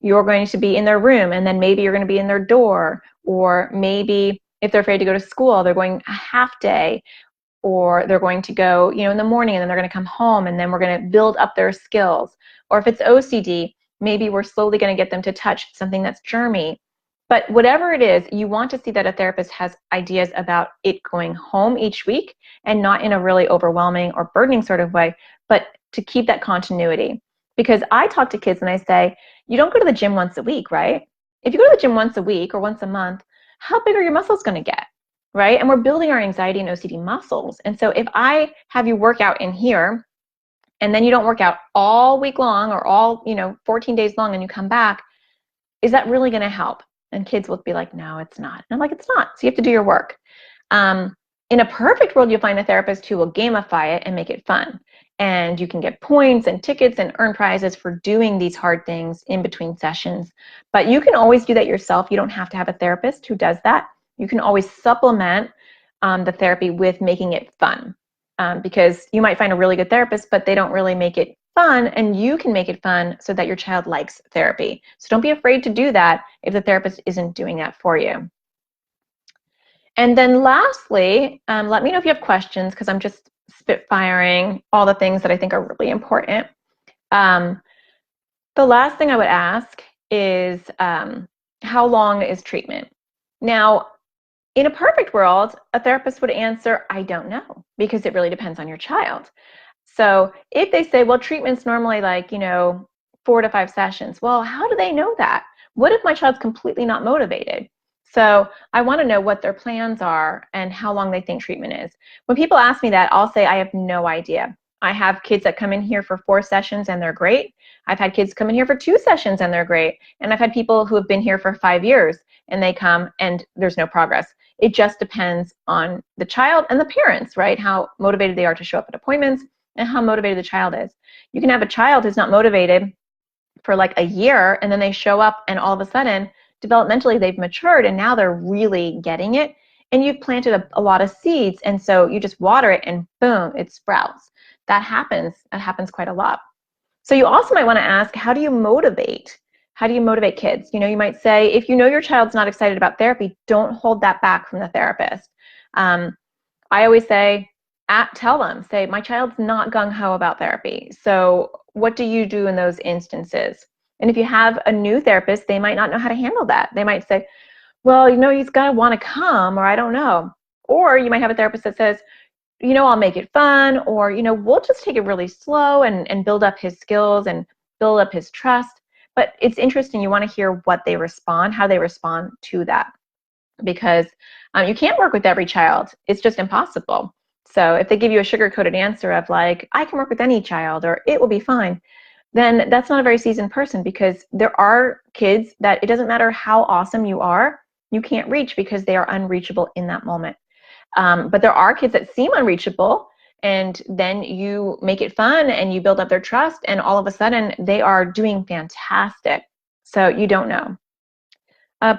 you're going to be in their room, and then maybe you're going to be in their door, or maybe if they're afraid to go to school, they're going a half day, or they're going to go, in the morning, and then they're going to come home, and then we're going to build up their skills. Or if it's OCD, maybe we're slowly going to get them to touch something that's germy. But whatever it is, you want to see that a therapist has ideas about it going home each week, and not in a really overwhelming or burdening sort of way, but to keep that continuity. Because I talk to kids and I say, you don't go to the gym once a week, right? If you go to the gym once a week or once a month, how big are your muscles going to get, right? And we're building our anxiety and OCD muscles. And so if I have you work out in here, and then you don't work out all week long, or all 14 days long, and you come back, is that really going to help? And kids will be like, no, it's not. And I'm like, it's not. So you have to do your work. In a perfect world, you'll find a therapist who will gamify it and make it fun. And you can get points and tickets and earn prizes for doing these hard things in between sessions. But you can always do that yourself. You don't have to have a therapist who does that. You can always supplement the therapy with making it fun. Because you might find a really good therapist, but they don't really make it fun, and you can make it fun so that your child likes therapy. So don't be afraid to do that if the therapist isn't doing that for you. And then lastly, let me know if you have questions, because I'm just spitfiring all the things that I think are really important. The last thing I would ask is, how long is treatment? Now, in a perfect world, a therapist would answer, I don't know, because it really depends on your child. So if they say, well, treatment's normally like, 4 to 5 sessions, well, how do they know that? What if my child's completely not motivated? So I want to know what their plans are and how long they think treatment is. When people ask me that, I'll say I have no idea. I have kids that come in here for 4 sessions and they're great. I've had kids come in here for 2 sessions and they're great. And I've had people who have been here for 5 years and they come and there's no progress. It just depends on the child and the parents, right? How motivated they are to show up at appointments and how motivated the child is. You can have a child who's not motivated for like a year, and then they show up and all of a sudden developmentally they've matured and now they're really getting it, and you've planted a lot of seeds, and so you just water it and boom, it sprouts. That happens quite a lot. So you also might want to ask, how do you motivate kids? You might say, if you know your child's not excited about therapy, don't hold that back from the therapist. I always say, tell them, say, my child's not gung-ho about therapy. So what do you do in those instances? And if you have a new therapist, they might not know how to handle that. They might say, well, he's got to want to come, or I don't know. Or you might have a therapist that says, I'll make it fun, or, we'll just take it really slow and build up his skills and build up his trust. But it's interesting. You want to hear how they respond to that, because you can't work with every child. It's just impossible. So if they give you a sugar-coated answer of like, I can work with any child, or it will be fine, then that's not a very seasoned person, because there are kids that it doesn't matter how awesome you are, you can't reach because they are unreachable in that moment. But there are kids that seem unreachable, and then you make it fun and you build up their trust, and all of a sudden they are doing fantastic. So you don't know.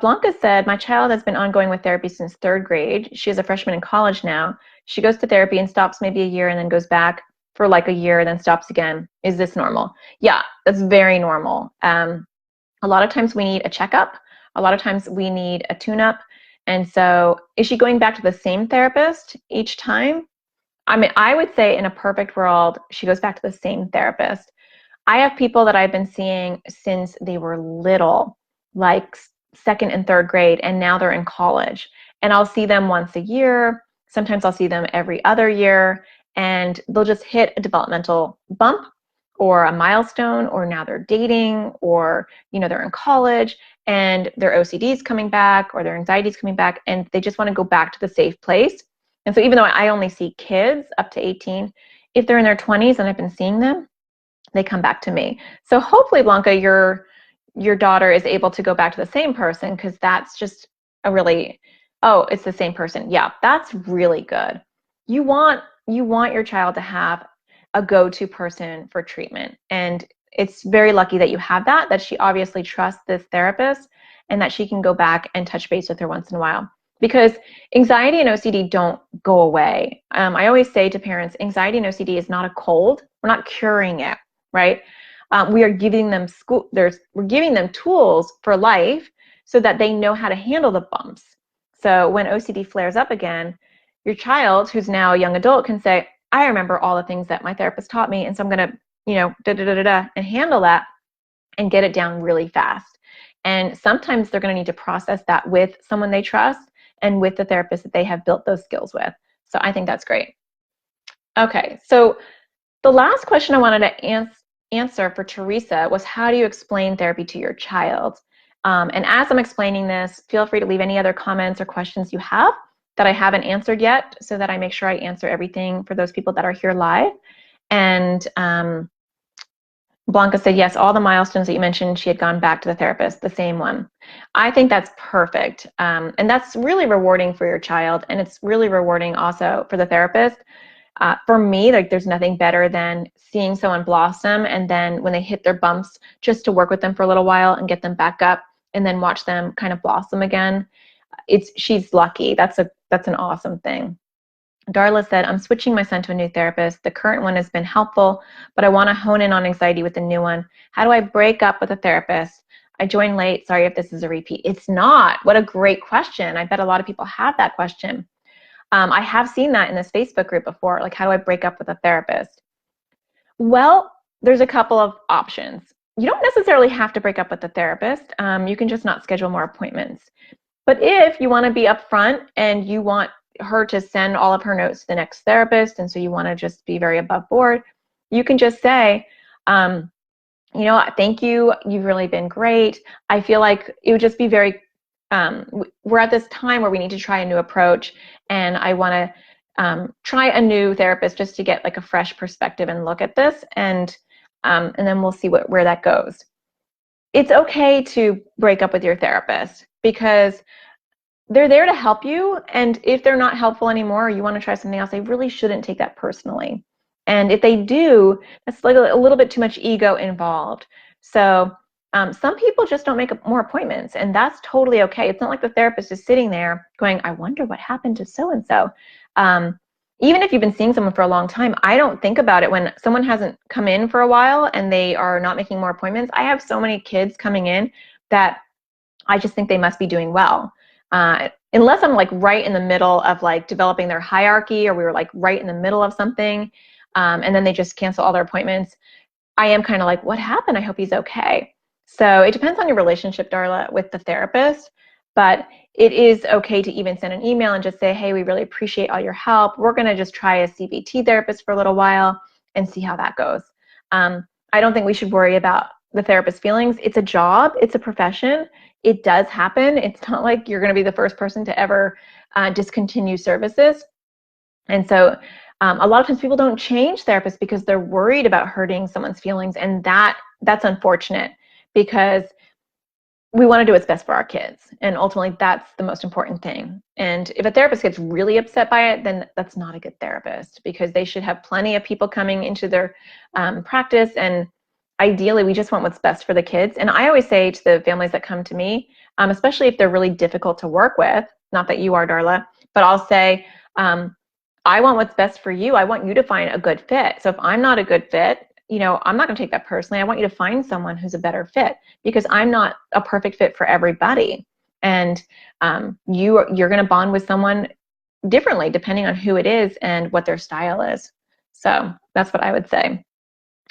Blanca said, my child has been ongoing with therapy since 3rd grade. She is a freshman in college now. She goes to therapy and stops maybe a year and then goes back for like a year and then stops again. Is this normal? Yeah, that's very normal. A lot of times we need a checkup. A lot of times we need a tune-up. And so is she going back to the same therapist each time? I mean, I would say in a perfect world, she goes back to the same therapist. I have people that I've been seeing since they were little, like 2nd and 3rd grade, and now they're in college. And I'll see them once a year. Sometimes I'll see them every other year, and they'll just hit a developmental bump or a milestone, or now they're dating, or they're in college and their OCD is coming back or their anxiety is coming back, and they just want to go back to the safe place. And so even though I only see kids up to 18, if they're in their 20s and I've been seeing them, they come back to me. So hopefully, Blanca, your daughter is able to go back to the same person, because that's just it's the same person. Yeah, that's really good. You want your child to have a go-to person for treatment, and it's very lucky that you have that she obviously trusts this therapist and that she can go back and touch base with her once in a while, because anxiety and OCD don't go away. I always say to parents, anxiety and OCD is not a cold. We're not curing it, right? We are giving them we're giving them tools for life so that they know how to handle the bumps. So when OCD flares up again, your child, who's now a young adult, can say, I remember all the things that my therapist taught me, and so I'm going to, and handle that and get it down really fast. And sometimes they're going to need to process that with someone they trust and with the therapist that they have built those skills with. So I think that's great. Okay, so the last question I wanted to answer for Teresa was, how do you explain therapy to your child? And as I'm explaining this, feel free to leave any other comments or questions you have that I haven't answered yet, so that I make sure I answer everything for those people that are here live. And Blanca said, yes, all the milestones that you mentioned, she had gone back to the therapist, the same one. I think that's perfect. And that's really rewarding for your child. And it's really rewarding also for the therapist. For me, there's nothing better than seeing someone blossom, and then when they hit their bumps, just to work with them for a little while and get them back up, and then watch them kind of blossom again. She's lucky. That's an awesome thing. Darla said, I'm switching my son to a new therapist. The current one has been helpful, but I want to hone in on anxiety with the new one. How do I break up with a therapist? I joined late. Sorry if this is a repeat. It's not. What a great question. I bet a lot of people have that question. I have seen that in this Facebook group before, like, how do I break up with a therapist? Well, there's a couple of options. You don't necessarily have to break up with the therapist. You can just not schedule more appointments. But if you want to be upfront and you want her to send all of her notes to the next therapist, and so you want to just be very above board, you can just say, thank you. You've really been great. I feel like it would just be very, we're at this time where we need to try a new approach, and I want to try a new therapist just to get like a fresh perspective and look at this, and then we'll see where that goes. It's okay to break up with your therapist because they're there to help you, and if they're not helpful anymore or you want to try something else, they really shouldn't take that personally. And if they do, that's like a little bit too much ego involved. So some people just don't make more appointments, and that's totally okay. It's not like the therapist is sitting there going, I wonder what happened to so-and-so. Even if you've been seeing someone for a long time, I don't think about it when someone hasn't come in for a while and they are not making more appointments. I have so many kids coming in that I just think they must be doing well. Unless I'm like right in the middle of like developing their hierarchy, or we were like right in the middle of something, and then they just cancel all their appointments, I am kind of like, what happened? I hope he's okay. So it depends on your relationship, Darla, with the therapist, but it is okay to even send an email and just say, hey, we really appreciate all your help. We're going to just try a CBT therapist for a little while and see how that goes. I don't think we should worry about the therapist's feelings. It's a job. It's a profession. It does happen. It's not like you're going to be the first person to ever discontinue services. And so a lot of times people don't change therapists because they're worried about hurting someone's feelings. And that's unfortunate, because we want to do what's best for our kids. And ultimately, that's the most important thing. And if a therapist gets really upset by it, then that's not a good therapist, because they should have plenty of people coming into their practice. And ideally, we just want what's best for the kids. And I always say to the families that come to me, especially if they're really difficult to work with, not that you are, Darla, but I'll say, I want what's best for you. I want you to find a good fit. So if I'm not a good fit, I'm not going to take that personally. I want you to find someone who's a better fit, because I'm not a perfect fit for everybody. And you're going to bond with someone differently depending on who it is and what their style is. So that's what I would say.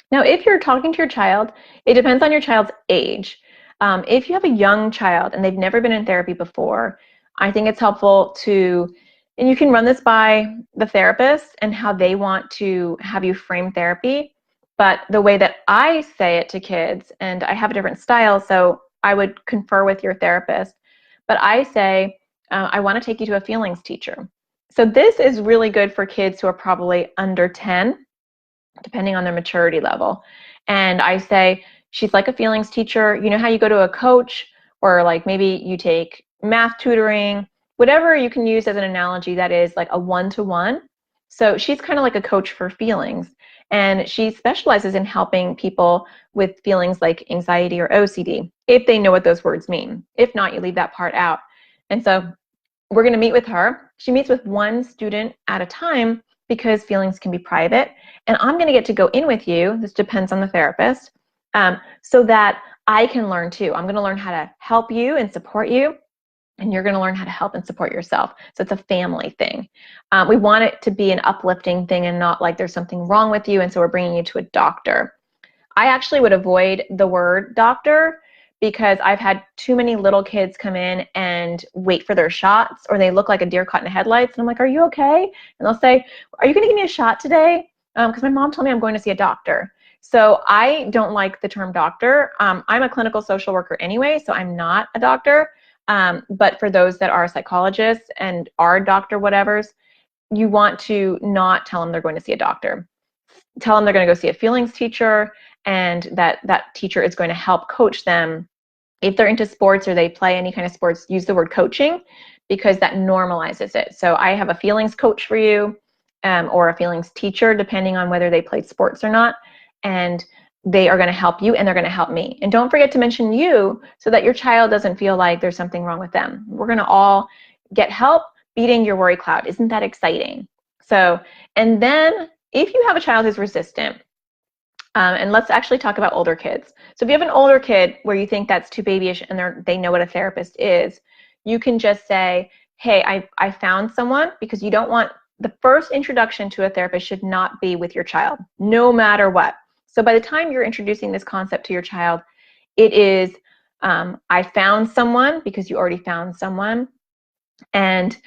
Now, if you're talking to your child, it depends on your child's age. If you have a young child and they've never been in therapy before, I think it's helpful to, and you can run this by the therapist and how they want to have you frame therapy. But the way that I say it to kids, and I have a different style, so I would confer with your therapist, but I say, I want to take you to a feelings teacher. So this is really good for kids who are probably under 10, depending on their maturity level. And I say, she's like a feelings teacher. You know how you go to a coach, or like maybe you take math tutoring, whatever you can use as an analogy that is like a one-to-one. So she's kind of like a coach for feelings. And she specializes in helping people with feelings like anxiety or OCD, if they know what those words mean. If not, you leave that part out. And so we're going to meet with her. She meets with one student at a time because feelings can be private. And I'm going to get to go in with you. This depends on the therapist, so that I can learn too. I'm going to learn how to help you and support you, and you're going to learn how to help and support yourself. So it's a family thing. We want it to be an uplifting thing and not like there's something wrong with you, and so we're bringing you to a doctor. I actually would avoid the word doctor, because I've had too many little kids come in and wait for their shots, or they look like a deer caught in the headlights. And I'm like, are you okay? And they'll say, are you going to give me a shot today? Because my mom told me I'm going to see a doctor. So I don't like the term doctor. I'm a clinical social worker anyway, so I'm not a doctor. But for those that are psychologists and are doctor whatevers, you want to not tell them they're going to see a doctor. Tell them they're going to go see a feelings teacher, and that teacher is going to help coach them. If they're into sports or they play any kind of sports, use the word coaching, because that normalizes it. So I have a feelings coach for you, or a feelings teacher, depending on whether they played sports or not. And they are going to help you, and they're going to help me. And don't forget to mention you, so that your child doesn't feel like there's something wrong with them. We're going to all get help beating your worry cloud. Isn't that exciting? So, and then if you have a child who's resistant, and let's actually talk about older kids. So if you have an older kid where you think that's too babyish and they know what a therapist is, you can just say, hey, I found someone, because you don't want, the first introduction to a therapist should not be with your child, no matter what. So by the time you're introducing this concept to your child, it is, I found someone, because you already found someone, and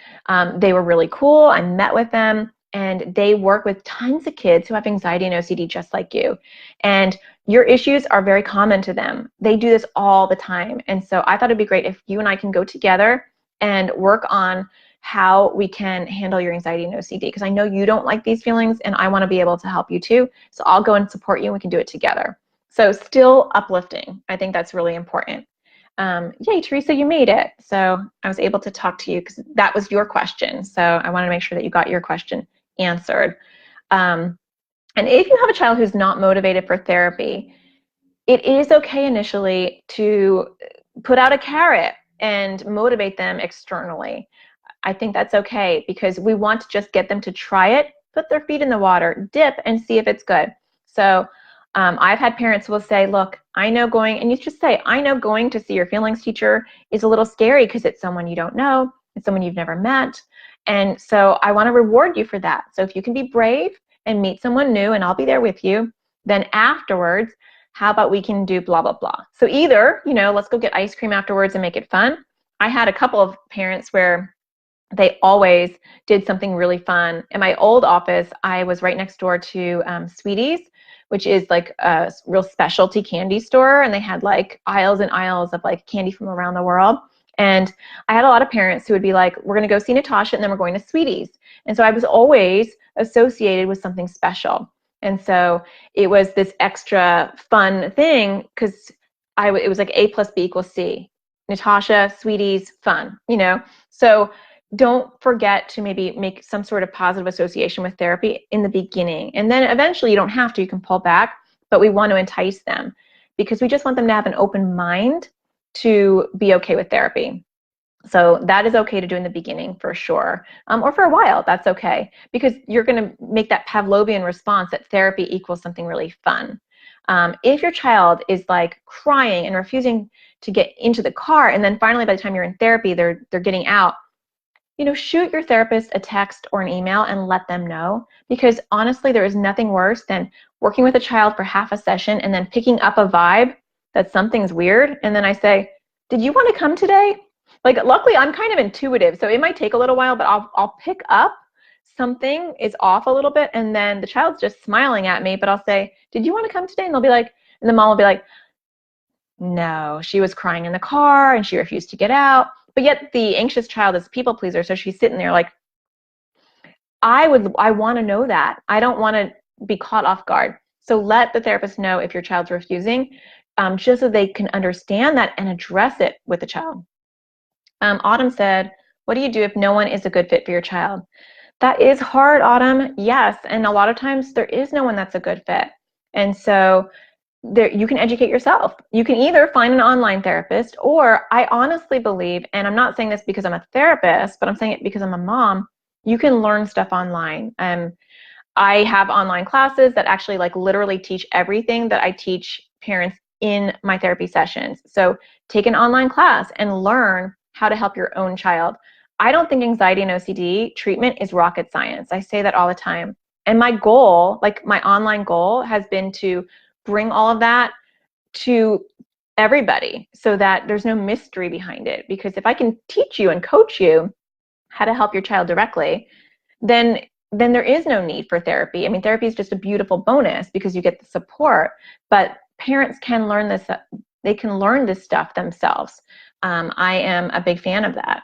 they were really cool. I met with them, and they work with tons of kids who have anxiety and OCD just like you. And your issues are very common to them. They do this all the time. And so I thought it'd be great if you and I can go together and work on how we can handle your anxiety and OCD, because I know you don't like these feelings, and I want to be able to help you too. So I'll go and support you, and we can do it together. So still uplifting. I think that's really important. Yay, Teresa, you made it. So I was able to talk to you because that was your question. So I wanted to make sure that you got your question answered. And if you have a child who's not motivated for therapy, it is okay initially to put out a carrot and motivate them externally. I think that's okay, because we want to just get them to try it, put their feet in the water, dip, and see if it's good. So I've had parents who will say, look, I know going, and you just say, I know going to see your feelings teacher is a little scary because it's someone you don't know, it's someone you've never met. And so I want to reward you for that. So if you can be brave and meet someone new, and I'll be there with you, then afterwards, how about we can do blah, blah, blah. So either, let's go get ice cream afterwards and make it fun. I had a couple of parents where they always did something really fun. In my old office, I was right next door to Sweeties, which is like a real specialty candy store, and they had like aisles and aisles of like candy from around the world. And I had a lot of parents who would be like, we're going to go see Natasha, and then we're going to Sweeties. And so I was always associated with something special. And so it was this extra fun thing, because it was like A plus B equals C. Natasha, Sweeties, fun, So don't forget to maybe make some sort of positive association with therapy in the beginning. And then eventually you don't have to, you can pull back, but we want to entice them, because we just want them to have an open mind to be okay with therapy. So that is okay to do in the beginning for sure, or for a while, that's okay, because you're going to make that Pavlovian response that therapy equals something really fun. If your child is like crying and refusing to get into the car, and then finally by the time you're in therapy, they're getting out, shoot your therapist a text or an email and let them know, because honestly, there is nothing worse than working with a child for half a session and then picking up a vibe that something's weird. And then I say, did you want to come today? Like, luckily, I'm kind of intuitive, so it might take a little while, but I'll pick up something is off a little bit, and then the child's just smiling at me, but I'll say, did you want to come today? And they'll be like, and the mom will be like, no, she was crying in the car and she refused to get out. But yet the anxious child is a people pleaser, so she's sitting there like, I want to know that. I don't want to be caught off guard. So let the therapist know if your child's refusing, just so they can understand that and address it with the child. Autumn said, what do you do if no one is a good fit for your child? That is hard, Autumn. Yes, and a lot of times there is no one that's a good fit. And so you can educate yourself. You can either find an online therapist, or I honestly believe, and I'm not saying this because I'm a therapist, but I'm saying it because I'm a mom, you can learn stuff online. I have online classes that actually like literally teach everything that I teach parents in my therapy sessions. So take an online class and learn how to help your own child. I don't think anxiety and OCD treatment is rocket science. I say that all the time. And my goal, like my online goal, has been to bring all of that to everybody so that there's no mystery behind it. Because if I can teach you and coach you how to help your child directly, then there is no need for therapy. I mean, therapy is just a beautiful bonus because you get the support, but parents can learn this. They can learn this stuff themselves. I am a big fan of that.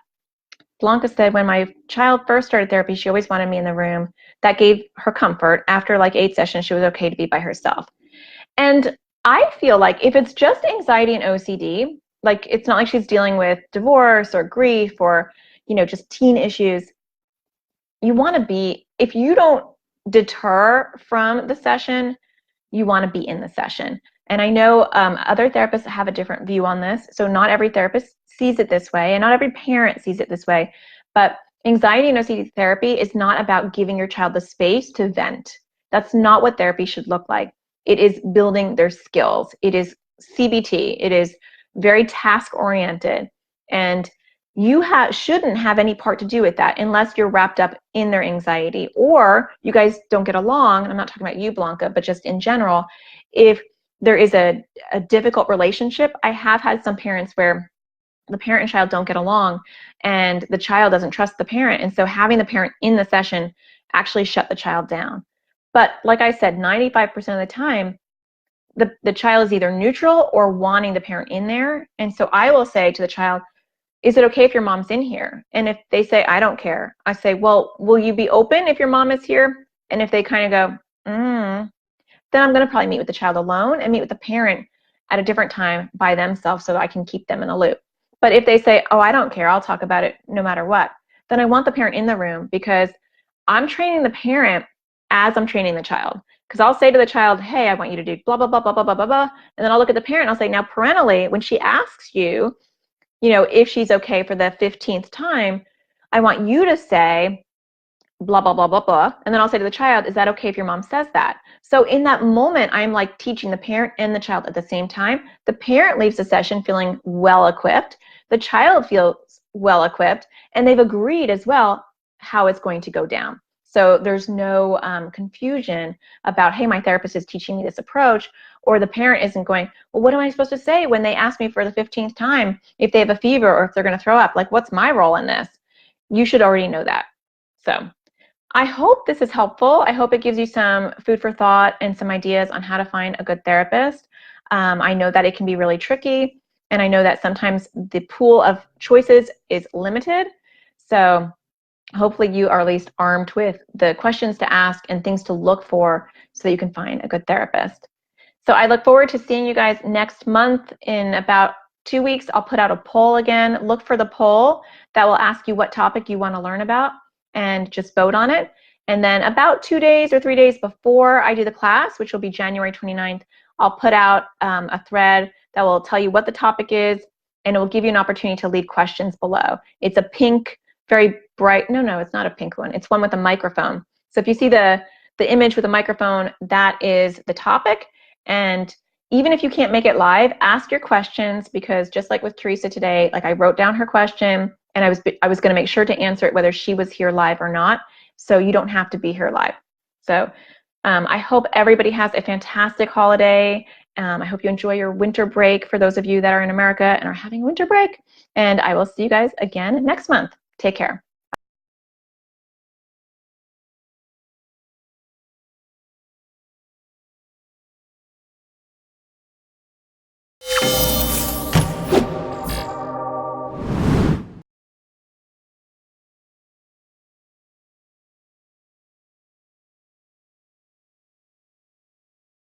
Blanca said, when my child first started therapy, she always wanted me in the room. That gave her comfort. After like 8 sessions, she was okay to be by herself. And I feel like if it's just anxiety and OCD, like it's not like she's dealing with divorce or grief or, just teen issues, you want to be, if you don't deter from the session, you want to be in the session. And I know other therapists have a different view on this. So not every therapist sees it this way, and not every parent sees it this way. But Anxiety and OCD therapy is not about giving your child the space to vent. That's not what therapy should look like. It is building their skills. It is CBT. It is very task oriented. And you shouldn't have any part to do with that unless you're wrapped up in their anxiety or you guys don't get along. And I'm not talking about you, Blanca, but just in general, if there is a difficult relationship, I have had some parents where the parent and child don't get along and the child doesn't trust the parent. And so having the parent in the session actually shut the child down. But like I said, 95% of the time, the child is either neutral or wanting the parent in there. And so I will say to the child, is it okay if your mom's in here? And if they say, I don't care, I say, well, will you be open if your mom is here? And if they kind of go, then I'm going to probably meet with the child alone and meet with the parent at a different time by themselves so that I can keep them in the loop. But if they say, oh, I don't care, I'll talk about it no matter what, then I want the parent in the room because I'm training the parent as I'm training the child. Because I'll say to the child, hey, I want you to do blah, blah, blah, blah, blah, blah, blah, blah. And then I'll look at the parent and I'll say, now parentally, when she asks you, if she's okay for the 15th time, I want you to say blah, blah, blah, blah, blah. And then I'll say to the child, is that okay if your mom says that? So in that moment, I'm like teaching the parent and the child at the same time. The parent leaves the session feeling well equipped. The child feels well equipped, and they've agreed as well how it's going to go down. So there's no confusion about, hey, my therapist is teaching me this approach, or the parent isn't going, well, what am I supposed to say when they ask me for the 15th time if they have a fever or if they're going to throw up? Like, what's my role in this? You should already know that. So I hope this is helpful. I hope it gives you some food for thought and some ideas on how to find a good therapist. I know that it can be really tricky, and I know that sometimes the pool of choices is limited. So hopefully you are at least armed with the questions to ask and things to look for so that you can find a good therapist. So I look forward to seeing you guys next month. In about 2 weeks, I'll put out a poll again. Look for the poll that will ask you what topic you want to learn about and just vote on it. And then about 2 days or 3 days before I do the class, which will be January 29th, I'll put out a thread that will tell you what the topic is, and it will give you an opportunity to leave questions below. It's a pink, very bright, no, it's not a pink one. It's one with a microphone. So if you see the image with a microphone, that is the topic. And even if you can't make it live, ask your questions, because just like with Teresa today, like I wrote down her question and I was going to make sure to answer it whether she was here live or not. So you don't have to be here live. So I hope everybody has a fantastic holiday. I hope you enjoy your winter break for those of you that are in America and are having a winter break. And I will see you guys again next month. Take care.